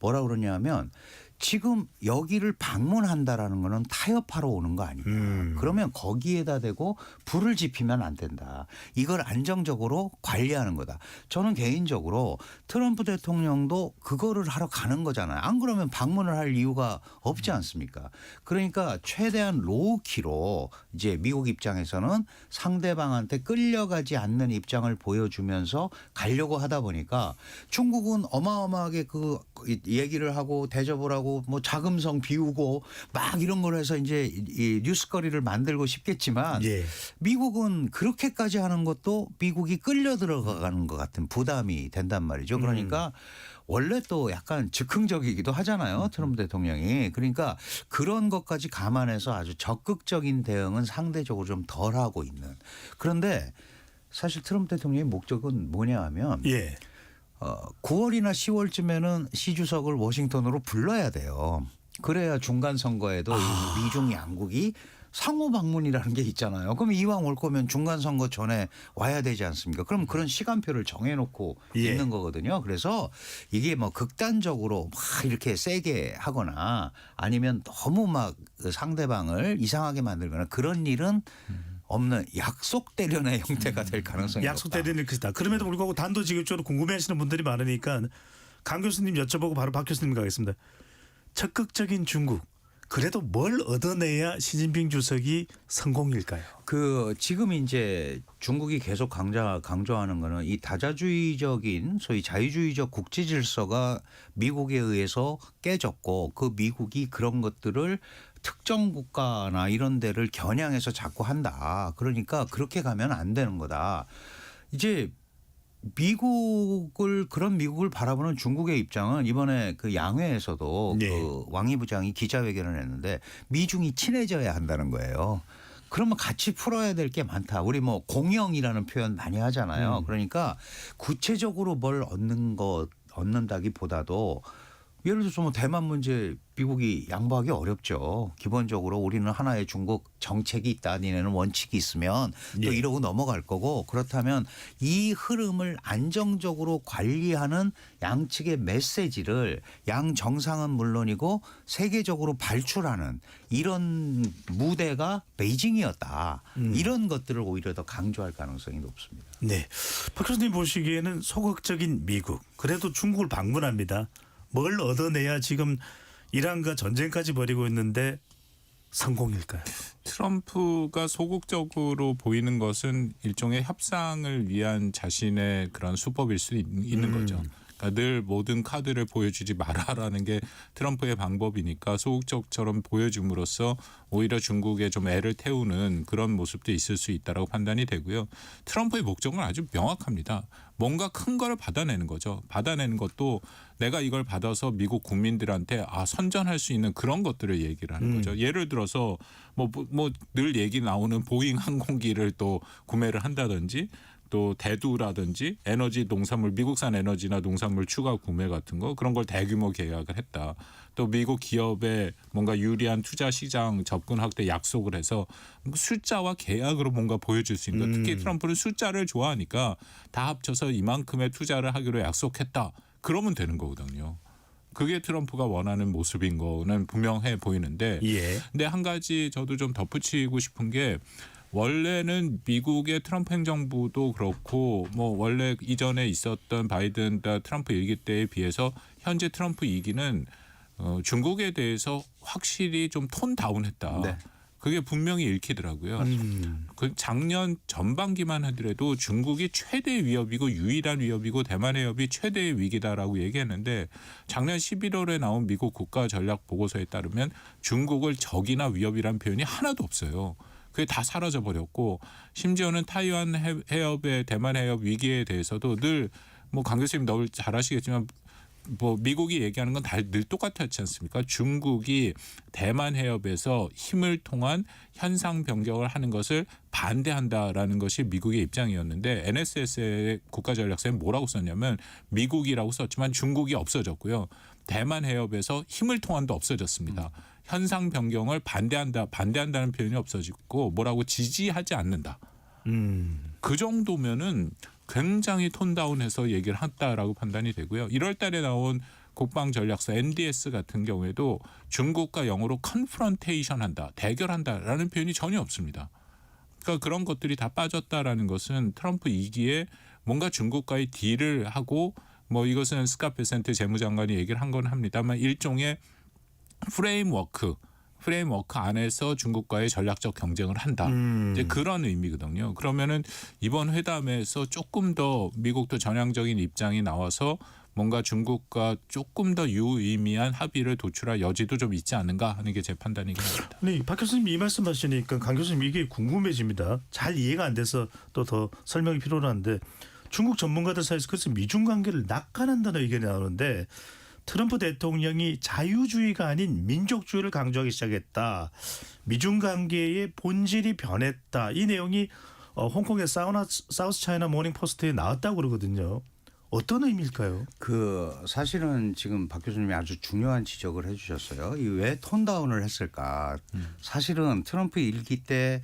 뭐라 그러냐면 지금 여기를 방문한다라는 거는 타협하러 오는 거 아니냐. 그러면 거기에다 대고 불을 지피면 안 된다. 이걸 안정적으로 관리하는 거다. 저는 개인적으로 트럼프 대통령도 그거를 하러 가는 거잖아요. 안 그러면 방문을 할 이유가 없지 않습니까? 그러니까 최대한 로우키로 이제 미국 입장에서는 상대방한테 끌려가지 않는 입장을 보여주면서 가려고 하다 보니까 중국은 어마어마하게 그 얘기를 하고 대접을 하고 뭐 자금성 비우고 막 이런 걸 해서 이제 이 뉴스거리를 만들고 싶겠지만 예. 미국은 그렇게까지 하는 것도 미국이 끌려 들어가는 것 같은 부담이 된단 말이죠. 그러니까 원래 또 약간 즉흥적이기도 하잖아요. 트럼프 대통령이. 그러니까 그런 것까지 감안해서 아주 적극적인 대응은 상대적으로 좀 덜하고 있는. 그런데 사실 트럼프 대통령의 목적은 뭐냐 하면 예. 9월이나 10월쯤에는 시 주석을 워싱턴으로 불러야 돼요. 그래야 중간 선거에도 이 미중 양국이 상호 방문이라는 게 있잖아요. 그럼 이왕 올 거면 중간 선거 전에 와야 되지 않습니까? 그럼 그런 시간표를 정해놓고 예. 있는 거거든요. 그래서 이게 뭐 극단적으로 막 이렇게 세게 하거나 아니면 너무 막 상대방을 이상하게 만들거나 그런 일은 없는 약속 대련의 형태가 될 가능성이 약속 높다. 대리는 크다. 그럼에도 불구하고 단도직입적으로 궁금해하시는 분들이 많으니까 강 교수님 여쭤보고 바로 박 교수님 가겠습니다. 적극적인 중국. 그래도 뭘 얻어내야 시진핑 주석이 성공일까요? 그 지금 이제 중국이 계속 강조하는 거는 이 다자주의적인 소위 자유주의적 국제 질서가 미국에 의해서 깨졌고 그 미국이 그런 것들을 특정 국가나 이런 데를 겨냥해서 자꾸 한다. 그러니까 그렇게 가면 안 되는 거다. 이제 그런 미국을 바라보는 중국의 입장은 이번에 그 양회에서도 네. 그 왕이 부장이 기자회견을 했는데 미중이 친해져야 한다는 거예요. 그러면 같이 풀어야 될 게 많다. 우리 뭐 공영이라는 표현 많이 하잖아요. 그러니까 구체적으로 뭘 얻는다기보다도 예를 들어서 뭐 대만 문제 미국이 양보하기 어렵죠. 기본적으로 우리는 하나의 중국 정책이 있다. 니네는 원칙이 있으면 또 예. 이러고 넘어갈 거고 그렇다면 이 흐름을 안정적으로 관리하는 양측의 메시지를 양 정상은 물론이고 세계적으로 발출하는 이런 무대가 베이징이었다. 이런 것들을 오히려 더 강조할 가능성이 높습니다. 네. 박 교수님 보시기에는 소극적인 미국. 그래도 중국을 방문합니다. 뭘 얻어내야 지금 이란과 전쟁까지 벌이고 있는데 성공일까요? 트럼프가 소극적으로 보이는 것은 일종의 협상을 위한 자신의 그런 수법일 수 있는 거죠. 그러니까 늘 모든 카드를 보여주지 마라라는 게 트럼프의 방법이니까 소극적처럼 보여줌으로써 오히려 중국에 좀 애를 태우는 그런 모습도 있을 수 있다라고 판단이 되고요. 트럼프의 목적은 아주 명확합니다. 뭔가 큰 걸 받아내는 거죠. 받아내는 것도 내가 이걸 받아서 미국 국민들한테 선전할 수 있는 그런 것들을 얘기를 하는 거죠. 예를 들어서 뭐 늘 얘기 나오는 보잉 항공기를 또 구매를 한다든지 또 대두라든지 에너지 농산물 미국산 에너지나 농산물 추가 구매 같은 거 그런 걸 대규모 계약을 했다. 또 미국 기업에 뭔가 유리한 투자 시장 접근 확대 약속을 해서 숫자와 계약으로 뭔가 보여줄 수 있는 거. 특히 트럼프는 숫자를 좋아하니까 다 합쳐서 이만큼의 투자를 하기로 약속했다. 그러면 되는 거거든요. 그게 트럼프가 원하는 모습인 거는 분명해 보이는데 예. 근데 한 가지 저도 좀 덧붙이고 싶은 게 원래는 미국의 트럼프 행정부도 그렇고 뭐 원래 이전에 있었던 바이든 트럼프 일기 때에 비해서 현재 트럼프 이기는 중국에 대해서 확실히 좀 톤 다운했다. 네. 그게 분명히 읽히더라고요. 그 작년 전반기만 하더라도 중국이 최대 위협이고 유일한 위협이고 대만 해협이 최대의 위기다라고 얘기했는데 작년 11월에 나온 미국 국가 전략 보고서에 따르면 중국을 적이나 위협이란 표현이 하나도 없어요. 그게 다 사라져 버렸고 심지어는 타이완 해협의 대만 해협 위기에 대해서도 늘 뭐 강 교수님 늘 잘 아시겠지만 뭐 미국이 얘기하는 건 늘 똑같았지 않습니까? 중국이 대만 해협에서 힘을 통한 현상 변경을 하는 것을 반대한다라는 것이 미국의 입장이었는데 NSS의 국가전략서에 뭐라고 썼냐면 미국이라고 썼지만 중국이 없어졌고요. 대만 해협에서 힘을 통한도 없어졌습니다. 현상 변경을 반대한다는 표현이 없어지고 뭐라고 지지하지 않는다. 그 정도면은 굉장히 톤다운해서 얘기를 했다라고 판단이 되고요. 1월 달에 나온 국방전략서 NDS 같은 경우에도 중국과 영어로 컨프런테이션 한다, 대결한다라는 표현이 전혀 없습니다. 그러니까 그런 것들이 다 빠졌다라는 것은 트럼프 2기에 뭔가 중국과의 딜을 하고 뭐 이것은 스캇 베센트 재무장관이 얘기를 한 건 합니다만 일종의 프레임워크 안에서 중국과의 전략적 경쟁을 한다. 이제 그런 의미거든요. 그러면은 이번 회담에서 조금 더 미국도 전향적인 입장이 나와서 뭔가 중국과 조금 더 유의미한 합의를 도출할 여지도 좀 있지 않은가 하는 게 제 판단이긴 합니다. 네, 박 교수님 이 말씀하시니까 강 교수님 이게 궁금해집니다. 잘 이해가 안 돼서 또 더 설명이 필요한데 중국 전문가들 사이에서 그래서 미중 관계를 낙관한다는 의견이 나오는데 트럼프 대통령이 자유주의가 아닌 민족주의를 강조하기 시작했다. 미중 관계의 본질이 변했다. 이 내용이 홍콩의 사우스 차이나 모닝 포스트에 나왔다고 그러거든요. 어떤 의미일까요? 사실은 지금 박 교수님이 아주 중요한 지적을 해주셨어요. 이 왜 톤다운을 했을까? 사실은 트럼프 1기 때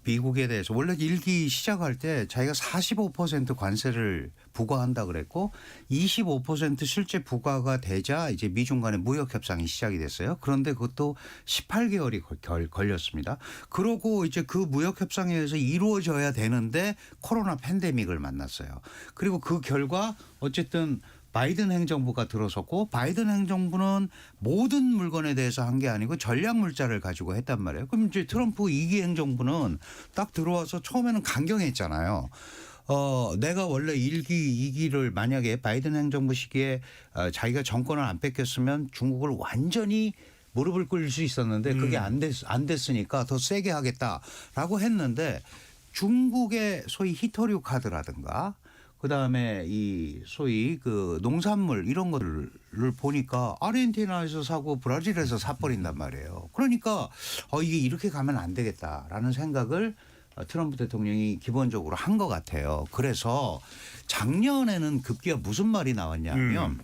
미국에 대해서 원래 1기 시작할 때 자기가 45% 관세를 부과한다 그랬고 25% 실제 부과가 되자 이제 미중 간의 무역 협상이 시작이 됐어요. 그런데 그것도 18개월이 걸렸습니다. 그러고 이제 그 무역 협상에 의해서 이루어져야 되는데 코로나 팬데믹을 만났어요. 그리고 그 결과 어쨌든 바이든 행정부가 들어섰고 바이든 행정부는 모든 물건에 대해서 한 게 아니고 전략 물자를 가지고 했단 말이에요. 그럼 이제 트럼프 2기 행정부는 딱 들어와서 처음에는 강경했잖아요. 내가 원래 1기, 2기를 만약에 바이든 행정부 시기에 자기가 정권을 안 뺏겼으면 중국을 완전히 무릎을 꿇을 수 있었는데 그게 안 됐으니까 더 세게 하겠다라고 했는데 중국의 소위 히토류 카드라든가 그다음에 이 소위 그 농산물 이런 것들을 보니까 아르헨티나에서 사고 브라질에서 사버린단 말이에요. 그러니까 이게 이렇게 가면 안 되겠다라는 생각을 트럼프 대통령이 기본적으로 한 것 같아요. 그래서 작년에는 급기야 무슨 말이 나왔냐면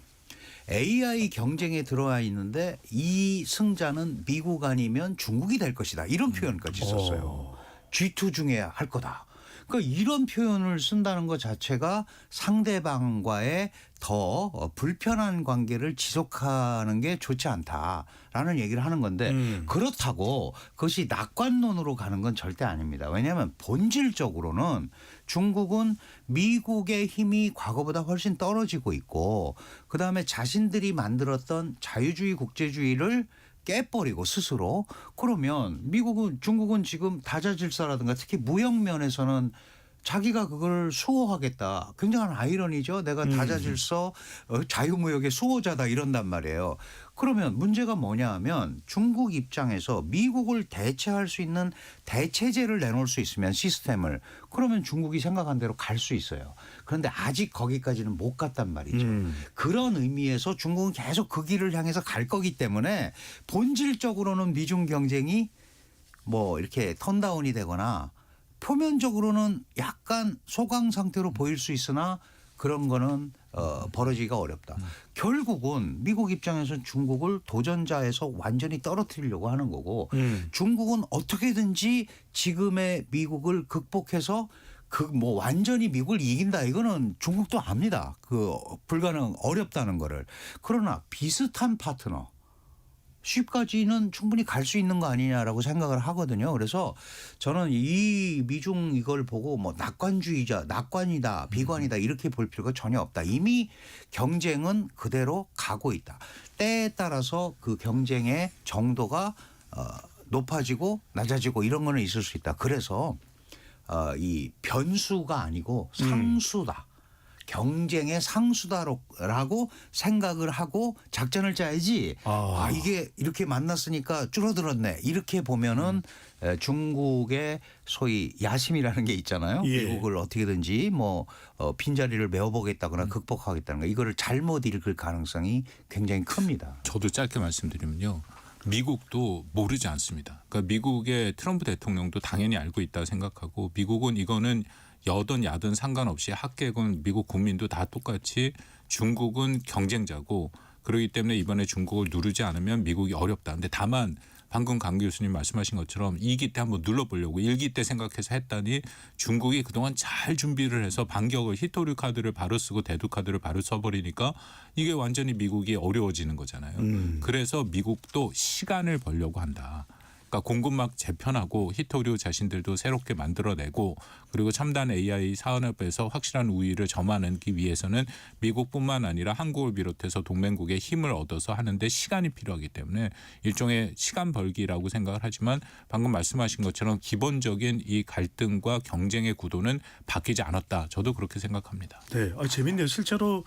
AI 경쟁에 들어와 있는데 이 승자는 미국 아니면 중국이 될 것이다. 이런 표현까지 썼어요. G2 중에 할 거다. 그러니까 이런 표현을 쓴다는 것 자체가 상대방과의 더 불편한 관계를 지속하는 게 좋지 않다라는 얘기를 하는 건데 그렇다고 그것이 낙관론으로 가는 건 절대 아닙니다. 왜냐하면 본질적으로는 중국은 미국의 힘이 과거보다 훨씬 떨어지고 있고 그다음에 자신들이 만들었던 자유주의 국제주의를 깨버리고 스스로 그러면 중국은 지금 다자질서라든가 특히 무역 면에서는 자기가 그걸 수호하겠다. 굉장한 아이러니죠. 내가 다자질서 자유무역의 수호자다 이런단 말이에요. 그러면 문제가 뭐냐 하면 중국 입장에서 미국을 대체할 수 있는 대체제를 내놓을 수 있으면 시스템을 그러면 중국이 생각한 대로 갈 수 있어요. 그런데 아직 거기까지는 못 갔단 말이죠. 그런 의미에서 중국은 계속 그 길을 향해서 갈 거기 때문에 본질적으로는 미중 경쟁이 뭐 이렇게 턴다운이 되거나 표면적으로는 약간 소강 상태로 보일 수 있으나 그런 거는 벌어지기가 어렵다. 결국은 미국 입장에서는 중국을 도전자에서 완전히 떨어뜨리려고 하는 거고 중국은 어떻게든지 지금의 미국을 극복해서 완전히 미국을 이긴다. 이거는 중국도 압니다. 어렵다는 거를. 그러나 비슷한 파트너. 쉽까지는 충분히 갈 수 있는 거 아니냐라고 생각을 하거든요. 그래서 저는 이 미중 이걸 보고 뭐 낙관이다, 비관이다 이렇게 볼 필요가 전혀 없다. 이미 경쟁은 그대로 가고 있다. 때에 따라서 그 경쟁의 정도가 높아지고 낮아지고 이런 거는 있을 수 있다. 그래서 이 변수가 아니고 상수다. 경쟁의 상수다라고 생각을 하고 작전을 짜야지 이게 이렇게 만났으니까 줄어들었네 이렇게 보면은 중국의 소위 야심이라는 게 있잖아요. 예. 미국을 어떻게든지 빈자리를 메워보겠다거나 극복하겠다는 거 이거를 잘못 읽을 가능성이 굉장히 큽니다. 저도 짧게 말씀드리면요. 미국도 모르지 않습니다. 그러니까 미국의 트럼프 대통령도 당연히 알고 있다 생각하고 미국은 이거는 여든 야든 상관없이 학계군 미국 국민도 다 똑같이 중국은 경쟁자고 그렇기 때문에 이번에 중국을 누르지 않으면 미국이 어렵다. 근데 다만 방금 강 교수님 말씀하신 것처럼 2기 때 한번 눌러보려고 1기 때 생각해서 했더니 중국이 그동안 잘 준비를 해서 반격을 히토류 카드를 바로 쓰고 대두 카드를 바로 써버리니까 이게 완전히 미국이 어려워지는 거잖아요. 그래서 미국도 시간을 벌려고 한다. 그러니까 공급막 재편하고 히토류 자신들도 새롭게 만들어내고 그리고 첨단 AI 산업에서 확실한 우위를 점하기 위해서는 미국뿐만 아니라 한국을 비롯해서 동맹국의 힘을 얻어서 하는데 시간이 필요하기 때문에 일종의 시간 벌기라고 생각을 하지만 방금 말씀하신 것처럼 기본적인 이 갈등과 경쟁의 구도는 바뀌지 않았다. 저도 그렇게 생각합니다. 네, 재밌네요. 실제로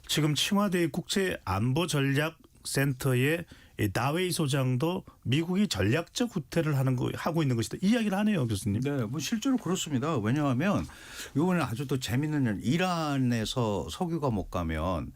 지금 청와대 국제안보전략센터의 다웨이 소장도 미국이 전략적 후퇴를 하고 있는 것이다. 이 이야기를 하네요, 교수님. 네, 뭐 실제로 그렇습니다. 왜냐하면 이번에 아주 또 재밌는 일, 이란에서 석유가 못 가면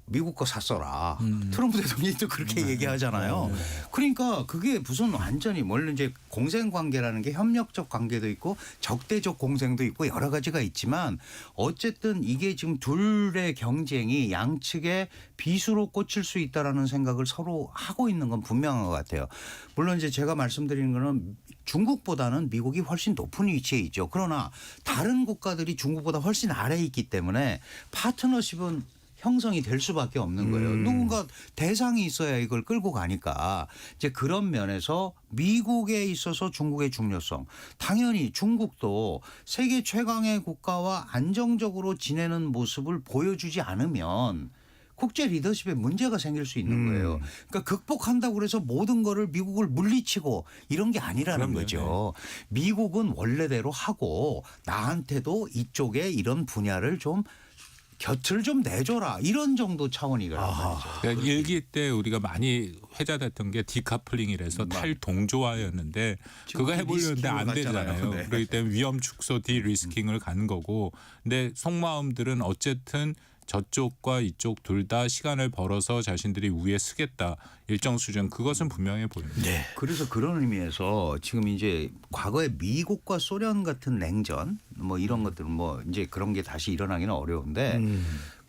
미국 거 샀어라. 트럼프 대통령이 또 그렇게 얘기하잖아요. 그러니까 그게 무슨 완전히 물론 이제 공생 관계라는 게 협력적 관계도 있고 적대적 공생도 있고 여러 가지가 있지만 어쨌든 이게 지금 둘의 경쟁이 양측의 비수로 꽂힐 수 있다라는 생각을 서로 하고 있는 건 분명한 것 같아요. 물론 이제 제가 말씀드리는 거는 중국보다는 미국이 훨씬 높은 위치에 있죠. 그러나 다른 국가들이 중국보다 훨씬 아래에 있기 때문에 파트너십은 형성이 될 수밖에 없는 거예요. 누군가 대상이 있어야 이걸 끌고 가니까 이제 그런 면에서 미국에 있어서 중국의 중요성. 당연히 중국도 세계 최강의 국가와 안정적으로 지내는 모습을 보여주지 않으면 국제 리더십에 문제가 생길 수 있는 거예요. 그러니까 극복한다고 해서 모든 거를 미국을 물리치고 이런 게 아니라는 그럼요. 거죠. 미국은 원래대로 하고 나한테도 이쪽에 이런 분야를 좀 곁을 좀 내줘라 이런 정도 차원이거든요. 그러니까 1기 때 우리가 많이 회자됐던 게 디카플링이라서 탈동조화였는데 그거 해보려는데 안 되잖아요. 네. 그렇기 때문에 위험 축소 디리스킹을 가는 거고 근데 속마음들은 어쨌든 저쪽과 이쪽 둘 다 시간을 벌어서 자신들이 우위에 서겠다. 일정 수준 그것은 분명해 보입니다. 네. 그래서 그런 의미에서 지금 이제 과거에 미국과 소련 같은 냉전 뭐 이런 것들 뭐 이제 그런 게 다시 일어나기는 어려운데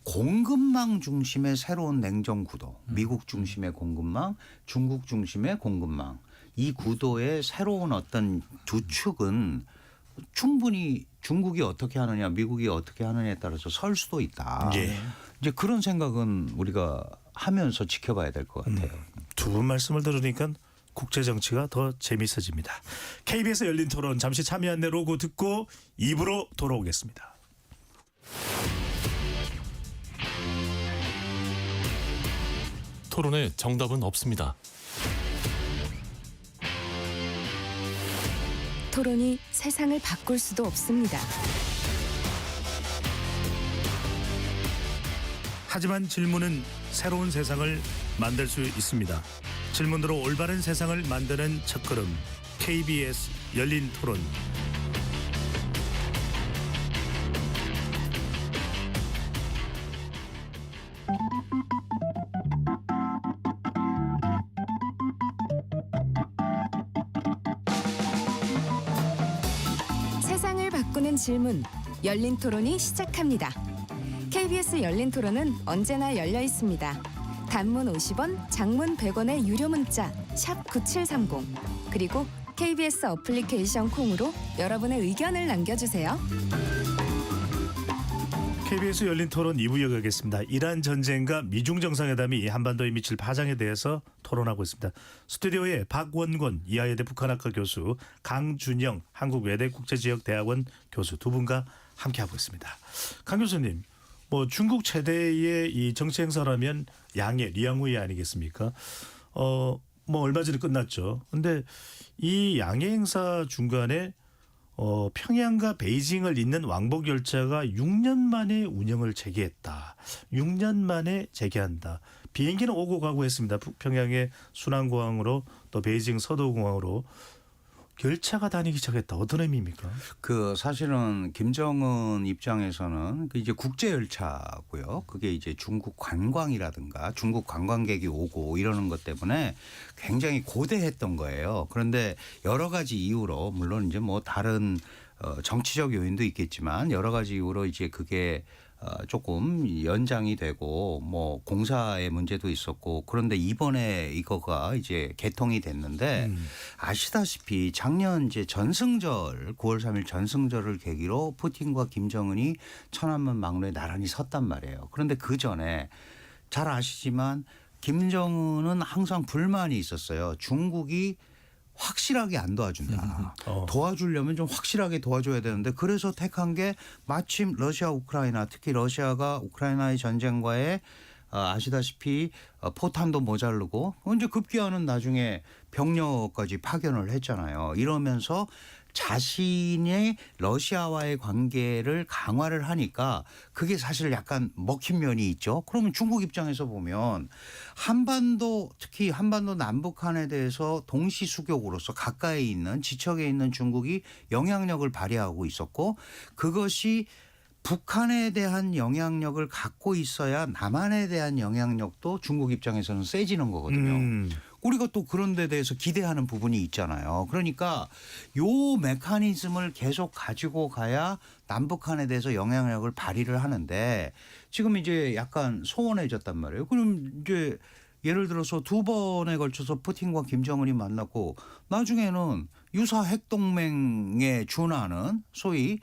공급망 중심의 새로운 냉전 구도, 미국 중심의 공급망, 중국 중심의 공급망 이 구도의 새로운 어떤 두 축은 충분히 중국이 어떻게 하느냐 미국이 어떻게 하느냐에 따라서 설 수도 있다. 예. 이제 그런 생각은 우리가 하면서 지켜봐야 될 것 같아요. 두 분 말씀을 들으니까 국제 정치가 더 재밌어집니다. KBS 열린 토론 잠시 참여 안내 로고 듣고 2부로 돌아오겠습니다. 토론에 정답은 없습니다. 토론이 세상을 바꿀 수도 없습니다. 하지만 질문은 새로운 세상을 만들 수 있습니다. 질문으로 올바른 세상을 만드는 첫걸음 KBS 열린 토론. 세상을 바꾸는 질문, 열린 토론이 시작합니다. KBS 열린 토론은 언제나 열려 있습니다. 단문 50원, 장문 100원의 유료 문자 샵 9730 그리고 KBS 어플리케이션 콩으로 여러분의 의견을 남겨주세요. KBS 열린 토론 2부 이어가겠습니다. 이란 전쟁과 미중 정상회담이 한반도에 미칠 파장에 대해서 토론하고 있습니다. 스튜디오에 박원권 이하여대 북한학과 교수, 강준영 한국외대 국제지역대학원 교수 두 분과 함께하고 있습니다. 강 교수님, 뭐 중국 최대의 이 정치 행사라면 양해, 리양후이 아니겠습니까? 뭐 얼마 전에 끝났죠. 근데 이 양해 행사 중간에 평양과 베이징을 잇는 왕복 열차가 6년 만에 운영을 재개했다. 6년 만에 재개한다. 비행기는 오고 가고 했습니다. 평양의 순안공항으로 또 베이징 서도공항으로 열차가 다니기 시작했다. 어떤 의미입니까? 그 사실은 김정은 입장에서는 그 이제 국제 열차고요. 그게 이제 중국 관광이라든가 중국 관광객이 오고 이러는 것 때문에 굉장히 고대했던 거예요. 그런데 여러 가지 이유로 물론 이제 뭐 다른 정치적 요인도 있겠지만 여러 가지 이유로 이제 그게 조금 연장이 되고 뭐 공사의 문제도 있었고 그런데 이번에 이거가 이제 개통이 됐는데 아시다시피 작년 이제 전승절 9월 3일 전승절을 계기로 푸틴과 김정은이 천안문 막로에 나란히 섰단 말이에요. 그런데 그 전에 잘 아시지만 김정은은 항상 불만이 있었어요. 중국이 확실하게 안 도와준다. 도와주려면 좀 확실하게 도와줘야 되는데 그래서 택한 게 마침 러시아 우크라이나 특히 러시아가 우크라이나의 전쟁과의 아시다시피 포탄도 모자르고 이제 급기야는 나중에 병력까지 파견을 했잖아요. 이러면서 자신의 러시아와의 관계를 강화를 하니까 그게 사실 약간 먹힌 면이 있죠. 그러면 중국 입장에서 보면 한반도 특히 한반도 남북한에 대해서 동시 수격으로서 가까이 있는 지척에 있는 중국이 영향력을 발휘하고 있었고 그것이 북한에 대한 영향력을 갖고 있어야 남한에 대한 영향력도 중국 입장에서는 세지는 거거든요. 우리가 또 그런 데 대해서 기대하는 부분이 있잖아요. 그러니까 요 메커니즘을 계속 가지고 가야 남북한에 대해서 영향력을 발휘를 하는데 지금 이제 약간 소원해졌단 말이에요. 그럼 이제 예를 들어서 2번에 걸쳐서 푸틴과 김정은이 만났고 나중에는 유사 핵동맹에 준하는 소위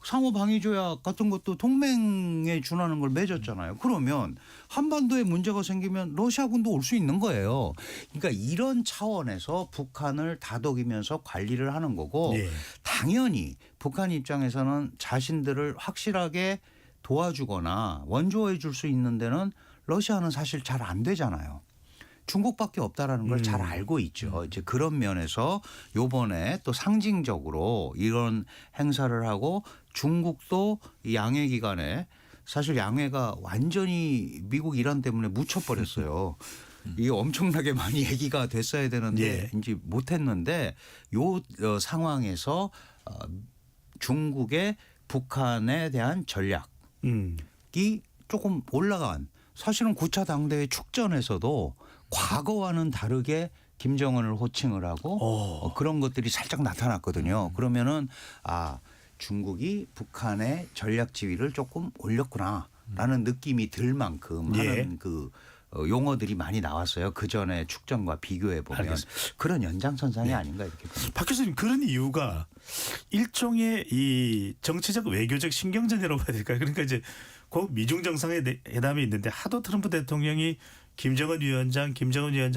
상호방위조약 같은 것도 동맹에 준하는 걸 맺었잖아요. 그러면 한반도에 문제가 생기면 러시아군도 올 수 있는 거예요. 그러니까 이런 차원에서 북한을 다독이면서 관리를 하는 거고 예. 당연히 북한 입장에서는 자신들을 확실하게 도와주거나 원조해 줄 수 있는 데는 러시아는 사실 잘 안 되잖아요. 중국밖에 없다라는 걸 잘 알고 있죠. 이제 그런 면에서 요번에 또 상징적으로 이런 행사를 하고 중국도 이 양해 기간에 사실 양해가 완전히 미국 이란 때문에 묻혀버렸어요. 이게 엄청나게 많이 얘기가 됐어야 되는데 예. 이제 못했는데 요 상황에서 중국의 북한에 대한 전략이 조금 올라간 사실은 9차 당대회 축전에서도 과거와는 다르게 김정은을 호칭을 하고 그런 것들이 살짝 나타났거든요. 그러면은 중국이 북한의 전략 지위를 조금 올렸구나라는 느낌이 들 만큼 예. 하는 그 용어들이 많이 나왔어요. 그 전에 축전과 비교해 보면 알겠습니다. 그런 연장선상이 네. 아닌가 이렇게 봅니다. 박 교수님 그런 이유가 일종의 이 정치적 외교적 신경전이라고 해야 될까요? 그러니까 이제 곧 미중 정상회담이 있는데 하도 트럼프 대통령이 김정은 위원장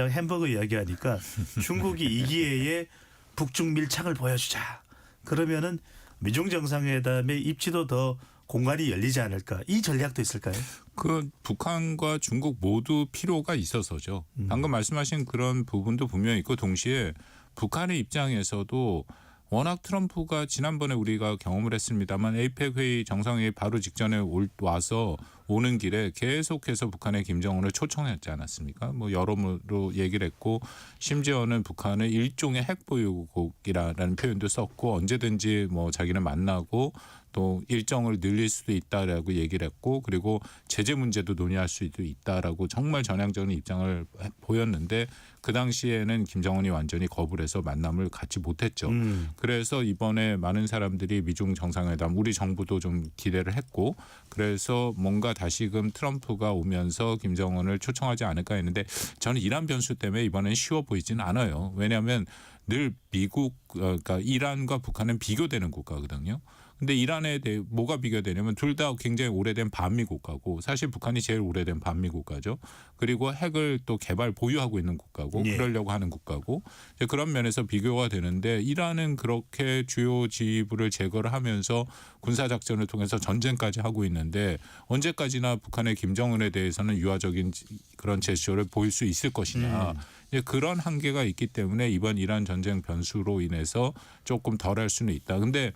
햄버거 이야기하니까 중국이 이 기회에 북중 밀착을 보여주자. 그러면은 미중 정상회담의 입지도 더 공간이 열리지 않을까. 이 전략도 있을까요? 그 북한과 중국 모두 필요가 있어서죠. 방금 말씀하신 그런 부분도 분명히 있고 동시에 북한의 입장에서도 워낙 트럼프가 지난번에 우리가 경험을 했습니다만 에이펙 회의 정상회의 바로 직전에 와서 오는 길에 계속해서 북한의 김정은을 초청했지 않았습니까? 뭐 여러모로 얘기를 했고 심지어는 북한은 일종의 핵보유국이라는 표현도 썼고 언제든지 뭐 자기는 만나고 또 일정을 늘릴 수도 있다라고 얘기를 했고 그리고 제재 문제도 논의할 수도 있다라고 정말 전향적인 입장을 보였는데 그 당시에는 김정은이 완전히 거부를 해서 만남을 갖지 못했죠. 그래서 이번에 많은 사람들이 미중 정상회담 우리 정부도 좀 기대를 했고 그래서 뭔가 다시금 트럼프가 오면서 김정은을 초청하지 않을까 했는데 저는 이란 변수 때문에 이번엔 쉬워 보이지는 않아요. 왜냐하면 늘 미국 그러니까 이란과 북한은 비교되는 국가거든요. 근데 이란에 대해 뭐가 비교되냐면 둘 다 굉장히 오래된 반미 국가고 사실 북한이 제일 오래된 반미 국가죠. 그리고 핵을 또 개발 보유하고 있는 국가고 예. 그러려고 하는 국가고 이제 그런 면에서 비교가 되는데 이란은 그렇게 주요 지부를 제거를 하면서 군사작전을 통해서 전쟁까지 하고 있는데 언제까지나 북한의 김정은에 대해서는 유화적인 그런 제스처를 보일 수 있을 것이냐. 이제 그런 한계가 있기 때문에 이번 이란 전쟁 변수로 인해서 조금 덜할 수는 있다. 근데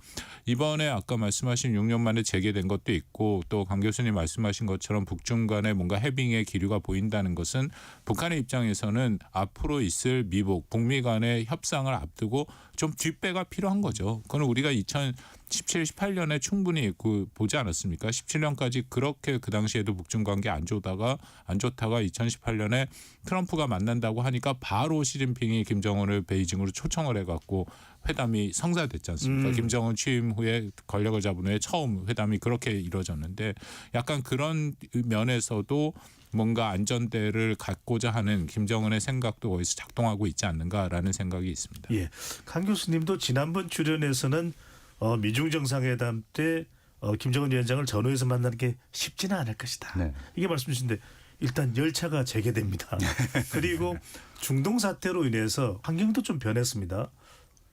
이번에 아까 말씀하신 6년 만에 재개된 것도 있고 또 강 교수님 말씀하신 것처럼 북중 간에 뭔가 해빙의 기류가 보인다는 것은 북한의 입장에서는 앞으로 있을 미북, 북미 간의 협상을 앞두고 좀 뒷배가 필요한 거죠. 그건 우리가 2017, 18년에 충분히 보지 않았습니까? 17년까지 그렇게 그 당시에도 북중 관계 안 좋다가 2018년에 트럼프가 만난다고 하니까 바로 시진핑이 김정은을 베이징으로 초청을 해갖고 회담이 성사됐지 않습니까? 김정은 취임 후에 권력을 잡은 후에 처음 회담이 그렇게 이루어졌는데 약간 그런 면에서도 뭔가 안전대를 갖고자 하는 김정은의 생각도 거기서 작동하고 있지 않는가라는 생각이 있습니다. 예, 강 교수님도 지난번 출연에서는 미중 정상회담 때 김정은 위원장을 전후에서 만나는 게 쉽지는 않을 것이다. 네. 이게 말씀 주신데 일단 열차가 재개됩니다. 그리고 중동 사태로 인해서 환경도 좀 변했습니다.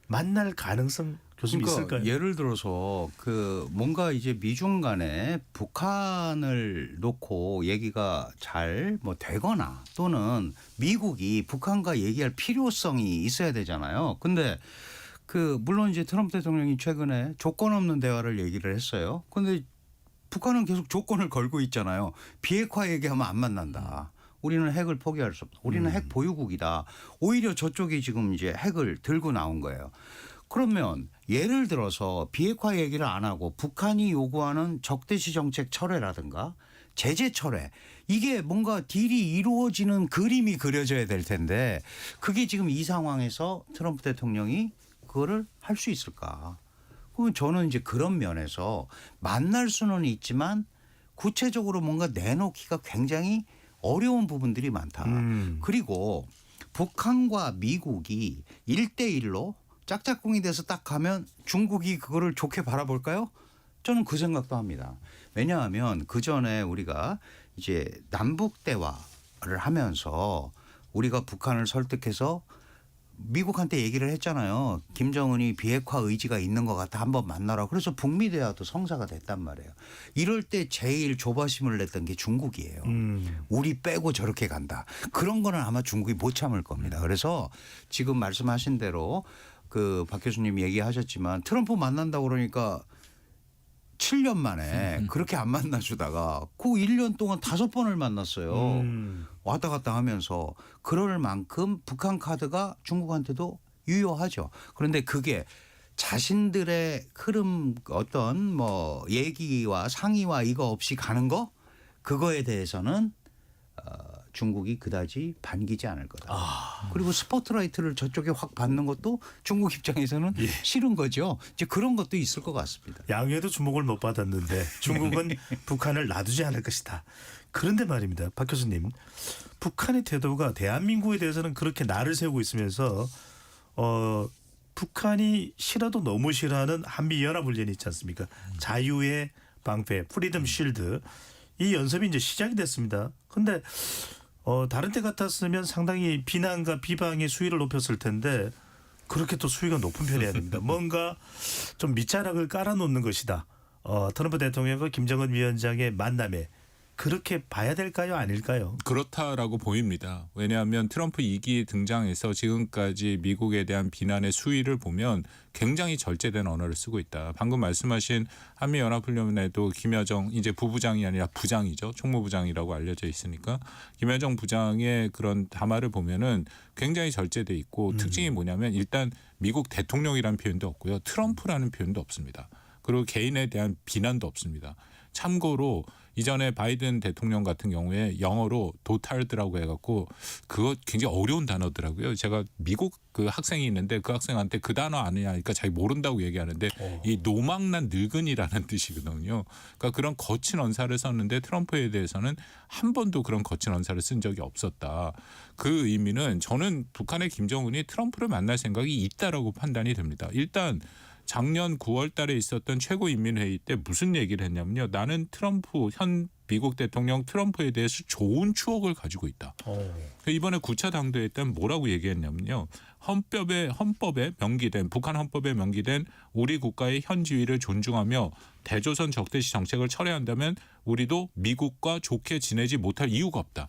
만날 가능성 교수님 그러니까 있을까요? 예를 들어서 그 뭔가 이제 미중 간에 북한을 놓고 얘기가 잘 뭐 되거나 또는 미국이 북한과 얘기할 필요성이 있어야 되잖아요. 근데 그 물론 이제 트럼프 대통령이 최근에 조건 없는 대화를 얘기를 했어요. 근데 북한은 계속 조건을 걸고 있잖아요. 비핵화 얘기하면 안 만난다. 우리는 핵을 포기할 수 없다. 우리는 핵 보유국이다. 오히려 저쪽이 지금 이제 핵을 들고 나온 거예요. 그러면 예를 들어서 비핵화 얘기를 안 하고 북한이 요구하는 적대시 정책 철회라든가 제재 철회 이게 뭔가 딜이 이루어지는 그림이 그려져야 될 텐데 그게 지금 이 상황에서 트럼프 대통령이 그거를 할 수 있을까? 그러면 저는 이제 그런 면에서 만날 수는 있지만 구체적으로 뭔가 내놓기가 굉장히 어려운 부분들이 많다. 그리고 북한과 미국이 1대1로 짝짝꿍이 돼서 딱 가면 중국이 그거를 좋게 바라볼까요? 저는 그 생각도 합니다. 왜냐하면 그 전에 우리가 이제 남북 대화를 하면서 우리가 북한을 설득해서 미국한테 얘기를 했잖아요. 김정은이 비핵화 의지가 있는 것 같아 한번 만나라. 그래서 북미 대화도 성사가 됐단 말이에요. 이럴 때 제일 조바심을 냈던 게 중국이에요. 우리 빼고 저렇게 간다. 그런 거는 아마 중국이 못 참을 겁니다. 그래서 지금 말씀하신 대로 그 박 교수님 얘기하셨지만 트럼프 만난다고 그러니까 7년 만에 그렇게 안 만나주다가 그 1년 동안 5번을 만났어요. 왔다 갔다 하면서 그럴 만큼 북한 카드가 중국한테도 유효하죠. 그런데 그게 자신들의 흐름 어떤 뭐 얘기와 상의와 이거 없이 가는 거 그거에 대해서는 중국이 그다지 반기지 않을 거다. 그리고 스포트라이트를 저쪽에 확 받는 것도 중국 입장에서는 싫은 거죠. 이제 그런 것도 있을 것 같습니다. 양해도 주목을 못 받았는데 중국은 북한을 놔두지 않을 것이다. 그런데 말입니다. 박 교수님. 북한의 태도가 대한민국에 대해서는 그렇게 날을 세우고 있으면서 북한이 싫어도 너무 싫어하는 한미연합훈련이 있지 않습니까? 자유의 방패, 프리덤 쉴드. 이 연습이 이제 시작이 됐습니다. 그런데 다른 때 같았으면 상당히 비난과 비방의 수위를 높였을 텐데 그렇게 또 수위가 높은 편이 아닙니다. 뭔가 좀 밑자락을 깔아놓는 것이다. 트럼프 대통령과 김정은 위원장의 만남에 그렇게 봐야 될까요? 아닐까요? 그렇다라고 보입니다. 왜냐하면 트럼프 2기 등장해서 지금까지 미국에 대한 비난의 수위를 보면 굉장히 절제된 언어를 쓰고 있다. 방금 말씀하신 한미연합훈련에도 김여정 이제 부부장이 아니라 부장이죠. 총무부장이라고 알려져 있으니까 김여정 부장의 그런 담화를 보면은 굉장히 절제돼 있고 특징이 뭐냐면 일단 미국 대통령이라는 표현도 없고요. 트럼프라는 표현도 없습니다. 그리고 개인에 대한 비난도 없습니다. 참고로 이전에 바이든 대통령 같은 경우에 영어로 도탈드라고 해갖고 그거 굉장히 어려운 단어더라고요. 제가 미국 그 학생이 있는데 그 학생한테 그 단어 아느냐 하니까 자기 모른다고 얘기하는데 이 노망난 늙은이라는 뜻이거든요. 그러니까 그런 거친 언사를 썼는데 트럼프에 대해서는 한 번도 그런 거친 언사를 쓴 적이 없었다. 그 의미는 저는 북한의 김정은이 트럼프를 만날 생각이 있다라고 판단이 됩니다. 일단 작년 9월 달에 있었던 최고인민회의 때 무슨 얘기를 했냐면요. 나는 트럼프 현 미국 대통령 트럼프에 대해서 좋은 추억을 가지고 있다. 이번에 9차 당대회 때 뭐라고 얘기했냐면요. 헌법에 명기된 북한 헌법에 명기된 우리 국가의 현 지위를 존중하며 대조선 적대시 정책을 철회한다면 우리도 미국과 좋게 지내지 못할 이유가 없다.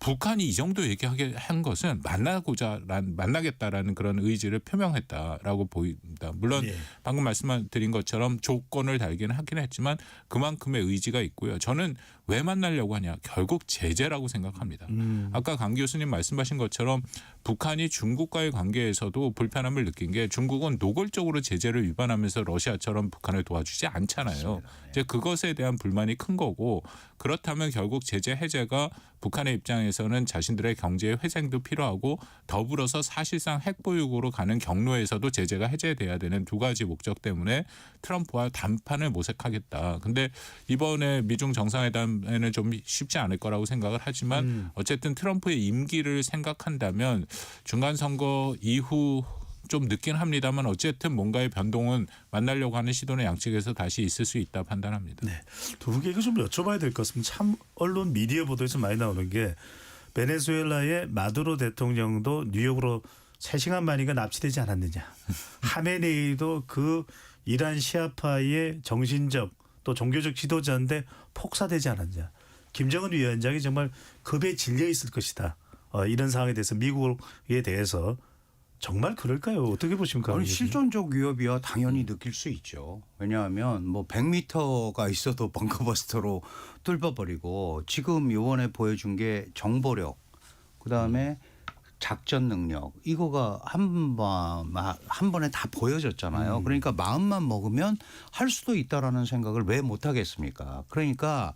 북한이 이 정도 얘기하게 한 것은 만나겠다라는 그런 의지를 표명했다라고 보입니다. 물론 방금 말씀드린 것처럼 조건을 달기는 하긴 했지만 그만큼의 의지가 있고요. 저는 왜 만나려고 하냐? 결국 제재라고 생각합니다. 아까 강 교수님 말씀하신 것처럼 북한이 중국과의 관계에서도 불편함을 느낀 게 중국은 노골적으로 제재를 위반하면서 러시아처럼 북한을 도와주지 않잖아요. 이제 그것에 대한 불만이 큰 거고 그렇다면 결국 제재 해제가 북한의 입장에 입장에서는 자신들의 경제 회생도 필요하고 더불어서 사실상 핵 보유국으로 가는 경로에서도 제재가 해제돼야 되는 두 가지 목적 때문에 트럼프와 담판을 모색하겠다. 근데 이번에 미중 정상회담에는 좀 쉽지 않을 거라고 생각을 하지만 어쨌든 트럼프의 임기를 생각한다면 중간 선거 이후 좀 늦긴 합니다만 어쨌든 뭔가의 변동은 만나려고 하는 시도는 양측에서 다시 있을 수 있다 판단합니다. 네. 두 분께 좀 여쭤봐야 될 것 같습니다. 참 언론 미디어 보도에서 많이 나오는 게 베네수엘라의 마두로 대통령도 뉴욕으로 3시간 만인가 납치되지 않았느냐. 하메네이도 그 이란 시아파의 정신적 또 종교적 지도자인데 폭사되지 않았냐. 김정은 위원장이 정말 급에 질려 있을 것이다. 이런 상황에 대해서 미국에 대해서 정말 그럴까요? 어떻게 보십니까? 아니, 실존적 위협이야 당연히 느낄 수 있죠. 왜냐하면 뭐 100m가 있어도 벙커버스터로 뚫어버리고 지금 이번에 보여준 게 정보력, 그다음에 작전 능력 이거가 한 번에 다 보여졌잖아요. 그러니까 마음만 먹으면 할 수도 있다라는 생각을 왜 못하겠습니까? 그러니까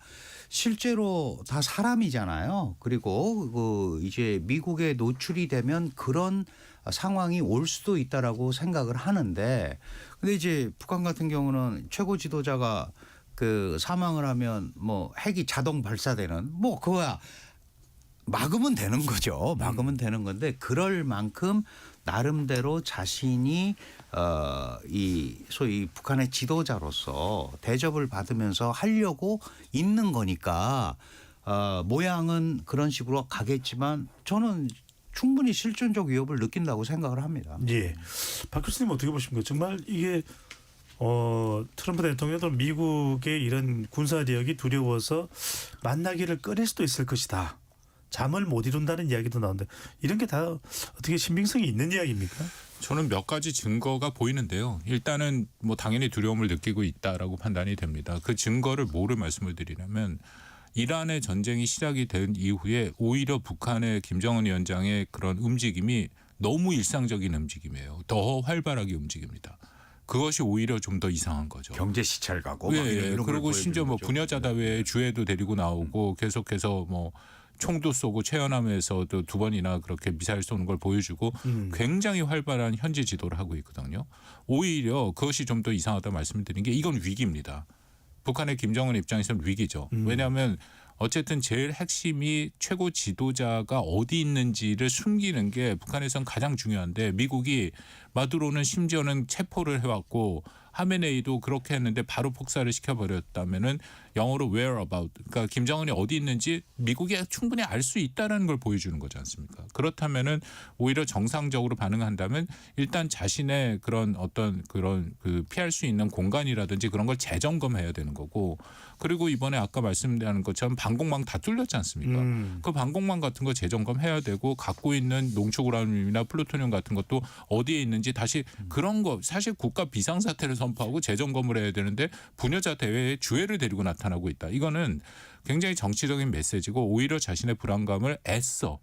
실제로 다 사람이잖아요. 그리고 그 이제 미국에 노출이 되면 그런 상황이 올 수도 있다라고 생각을 하는데, 근데 이제 북한 같은 경우는 최고 지도자가 그 사망을 하면 뭐 핵이 자동 발사되는 뭐 그거야 막으면 되는 거죠. 막으면 되는 건데 그럴 만큼 나름대로 자신이 이 소위 북한의 지도자로서 대접을 받으면서 하려고 있는 거니까 모양은 그런 식으로 가겠지만 저는 충분히 실존적 위협을 느낀다고 생각을 합니다. 예. 박 교수님 어떻게 보십니까? 정말 이게 트럼프 대통령도 미국의 이런 군사력이 두려워서 만나기를 꺼낼 수도 있을 것이다. 잠을 못 이룬다는 이야기도 나오는데 이런 게 다 어떻게 신빙성이 있는 이야기입니까? 저는 몇 가지 증거가 보이는데요. 일단은 뭐 당연히 두려움을 느끼고 있다라고 판단이 됩니다. 그 증거를 뭐를 말씀을 드리냐면 이란의 전쟁이 시작이 된 이후에 오히려 북한의 김정은 위원장의 그런 움직임이 너무 일상적인 움직임이에요. 더 활발하게 움직입니다. 그것이 오히려 좀 더 이상한 거죠. 경제 시찰 가고. 예, 그리고 심지어 뭐 부녀자다회 주에도 데리고 나오고 계속해서 뭐 총도 쏘고 최연함에서도 2번이나 그렇게 미사일 쏘는 걸 보여주고 굉장히 활발한 현지 지도를 하고 있거든요. 오히려 그것이 좀 더 이상하다 말씀을 드린 게 이건 위기입니다. 북한의 김정은 입장에서는 위기죠. 왜냐하면 어쨌든 제일 핵심이 최고 지도자가 어디 있는지를 숨기는 게 북한에선 가장 중요한데 미국이 마두로는 심지어는 체포를 해왔고 하메네이도 그렇게 했는데 바로 폭사를 시켜버렸다면은 영어로 whereabout, 그러니까 김정은이 어디 있는지 미국이 충분히 알 수 있다라는 걸 보여주는 거지 않습니까? 그렇다면은 오히려 정상적으로 반응한다면 일단 자신의 그런 어떤 그런 그 피할 수 있는 공간이라든지 그런 걸 재점검해야 되는 거고, 그리고 이번에 아까 말씀드린 것처럼 방공망 다 뚫렸지 않습니까? 그 방공망 같은 거 재점검해야 되고 갖고 있는 농축우라늄이나 플루토늄 같은 것도 어디에 있는지 다시 그런 거 사실 국가 비상사태를 선포하고 재점검을 해야 되는데 부녀자 대회에 주애를 데리고 나타나고 있다. 이거는 굉장히 정치적인 메시지고 오히려 자신의 불안감을 애써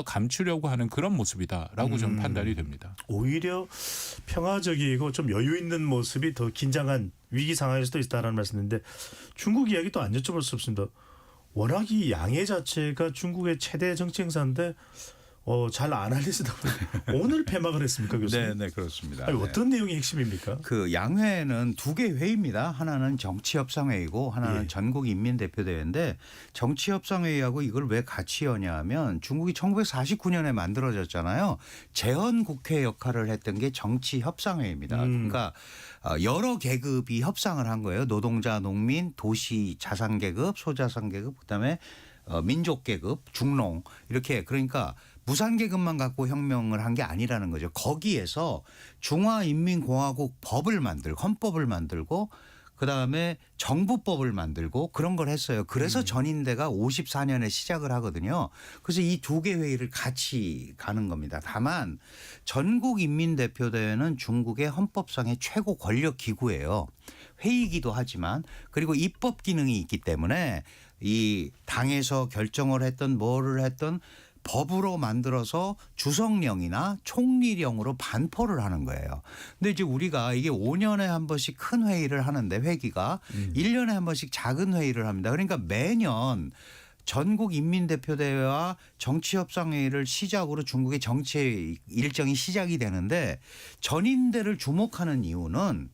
감추려고 하는 그런 모습이다라고 좀 판단이 됩니다. 오히려 평화적이고 좀 여유 있는 모습이 더 긴장한 위기 상황일 수도 있다라는 말씀인데 중국 이야기 또 안 여쭤볼 수 없습니다. 워낙 이 양해 자체가 중국의 최대 정치 행사인데 잘 안 알려지다 보니 오늘 폐막을 했습니까, 교수님? 네, 그렇습니다. 아니, 어떤 내용이 핵심입니까? 그 양회는 2개 회의입니다. 하나는 정치협상회의고 하나는 예. 전국인민대표대회인데 정치협상회의하고 이걸 왜 같이 여냐면 중국이 1949년에 만들어졌잖아요. 재헌국회 역할을 했던 게 정치협상회의입니다. 그러니까 여러 계급이 협상을 한 거예요. 노동자, 농민, 도시 자산계급, 소자산계급, 그다음에 민족계급, 중농 이렇게, 그러니까 무산계급만 갖고 혁명을 한 게 아니라는 거죠. 거기에서 중화인민공화국 법을 만들고 헌법을 만들고 그다음에 정부법을 만들고 그런 걸 했어요. 그래서 전인대가 54년에 시작을 하거든요. 그래서 이 2개 회의를 같이 가는 겁니다. 다만 전국인민대표대회는 중국의 헌법상의 최고 권력 기구예요. 회의기도 하지만, 그리고 입법 기능이 있기 때문에 이 당에서 결정을 했던 뭐를 했던 법으로 만들어서 주석령이나 총리령으로 반포를 하는 거예요. 근데 이제 우리가 이게 5년에 한 번씩 큰 회의를 하는데 회기가 1년에 한 번씩 작은 회의를 합니다. 그러니까 매년 전국 인민대표대회와 정치협상회의를 시작으로 중국의 정치 일정이 시작이 되는데 전인대를 주목하는 이유는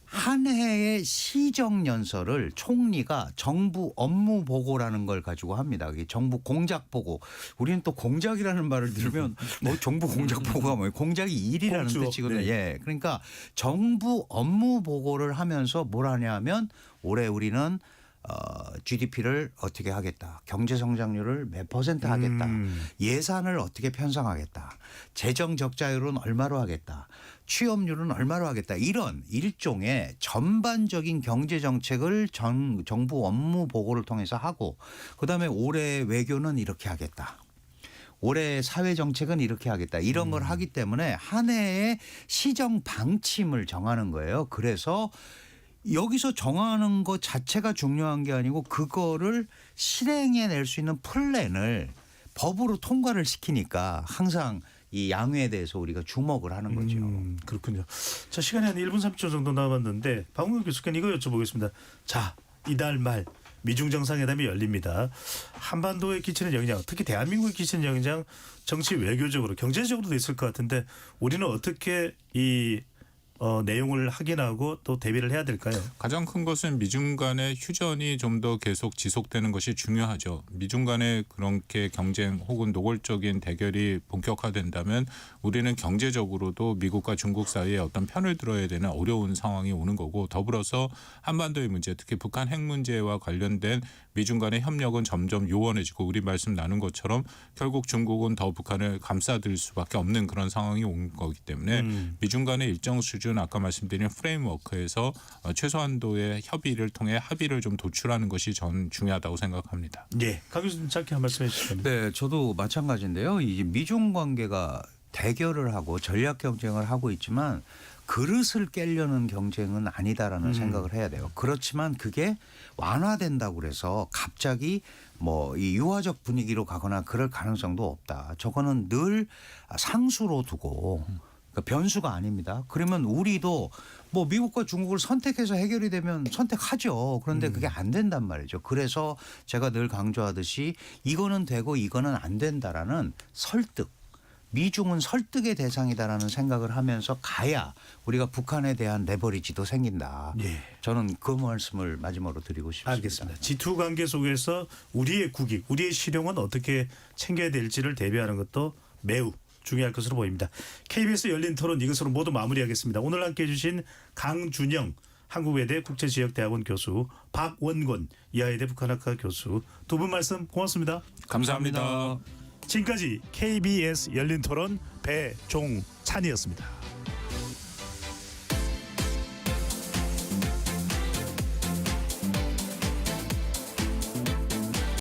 한 해의 시정연설을 총리가 정부 업무 보고라는 걸 가지고 합니다. 이게 정부 공작 보고. 우리는 또 공작이라는 말을 들으면 뭐 정부 공작 보고가 뭐예요? 공작이 일이라는 공주. 뜻이거든요. 네. 예. 그러니까 정부 업무 보고를 하면서 뭘 하냐면 올해 우리는 GDP를 어떻게 하겠다. 경제 성장률을 몇 % 하겠다. 예산을 어떻게 편성하겠다. 재정 적자율은 얼마로 하겠다. 취업률은 얼마로 하겠다. 이런 일종의 전반적인 경제 정책을 정부 업무 보고를 통해서 하고 그다음에 올해 외교는 이렇게 하겠다. 올해 사회 정책은 이렇게 하겠다. 이런 걸 하기 때문에 한 해의 시정 방침을 정하는 거예요. 그래서 여기서 정하는 것 자체가 중요한 게 아니고 그거를 실행해낼 수 있는 플랜을 법으로 통과를 시키니까 항상 이 양회에 대해서 우리가 주목을 하는 거죠. 그렇군요. 자, 시간이 한 1분 30초 정도 남았는데 박문경 교수께 이거 여쭤보겠습니다. 자, 이달 말 미중 정상회담이 열립니다. 한반도에 끼치는 영향, 특히 대한민국에 끼치는 영향 정치 외교적으로 경제적으로도 있을 것 같은데 우리는 어떻게 이 내용을 확인하고 또 대비를 해야 될까요? 가장 큰 것은 미중 간의 휴전이 좀 더 계속 지속되는 것이 중요하죠. 미중 간의 그렇게 경쟁 혹은 노골적인 대결이 본격화된다면 우리는 경제적으로도 미국과 중국 사이에 어떤 편을 들어야 되는 어려운 상황이 오는 거고 더불어서 한반도의 문제 특히 북한 핵 문제와 관련된 미중 간의 협력은 점점 요원해지고 우리 말씀 나눈 것처럼 결국 중국은 더 북한을 감싸들 수밖에 없는 그런 상황이 온 거기 때문에 미중 간의 일정 수준 아까 말씀드린 프레임워크에서 최소한도의 협의를 통해 합의를 좀 도출하는 것이 전 중요하다고 생각합니다. 예, 강 교수님 짧게 한 말씀 해주시면. 네, 저도 마찬가지인데요. 이 미중 관계가 대결을 하고 전략 경쟁을 하고 있지만 그릇을 깨려는 경쟁은 아니다라는 생각을 해야 돼요. 그렇지만 그게 완화된다고 그래서 갑자기 뭐 이 유화적 분위기로 가거나 그럴 가능성도 없다. 저거는 늘 상수로 두고 그러니까 변수가 아닙니다. 그러면 우리도 뭐 미국과 중국을 선택해서 해결이 되면 선택하죠. 그런데 그게 안 된단 말이죠. 그래서 제가 늘 강조하듯이 이거는 되고 이거는 안 된다라는 설득. 미중은 설득의 대상이다라는 생각을 하면서 가야 우리가 북한에 대한 레버리지도 생긴다. 예. 저는 그 말씀을 마지막으로 드리고 싶습니다. 알겠습니다. G2 관계 속에서 우리의 국익, 우리의 실용은 어떻게 챙겨야 될지를 대비하는 것도 매우 중요할 것으로 보입니다. KBS 열린 토론 이것으로 모두 마무리하겠습니다. 오늘 함께해 주신 강준영 한국외대 국제지역대학원 교수, 박원권 이하여대 북한학과 교수 두 분 말씀 고맙습니다. 감사합니다. 지금까지 KBS 열린 토론 배종찬이었습니다.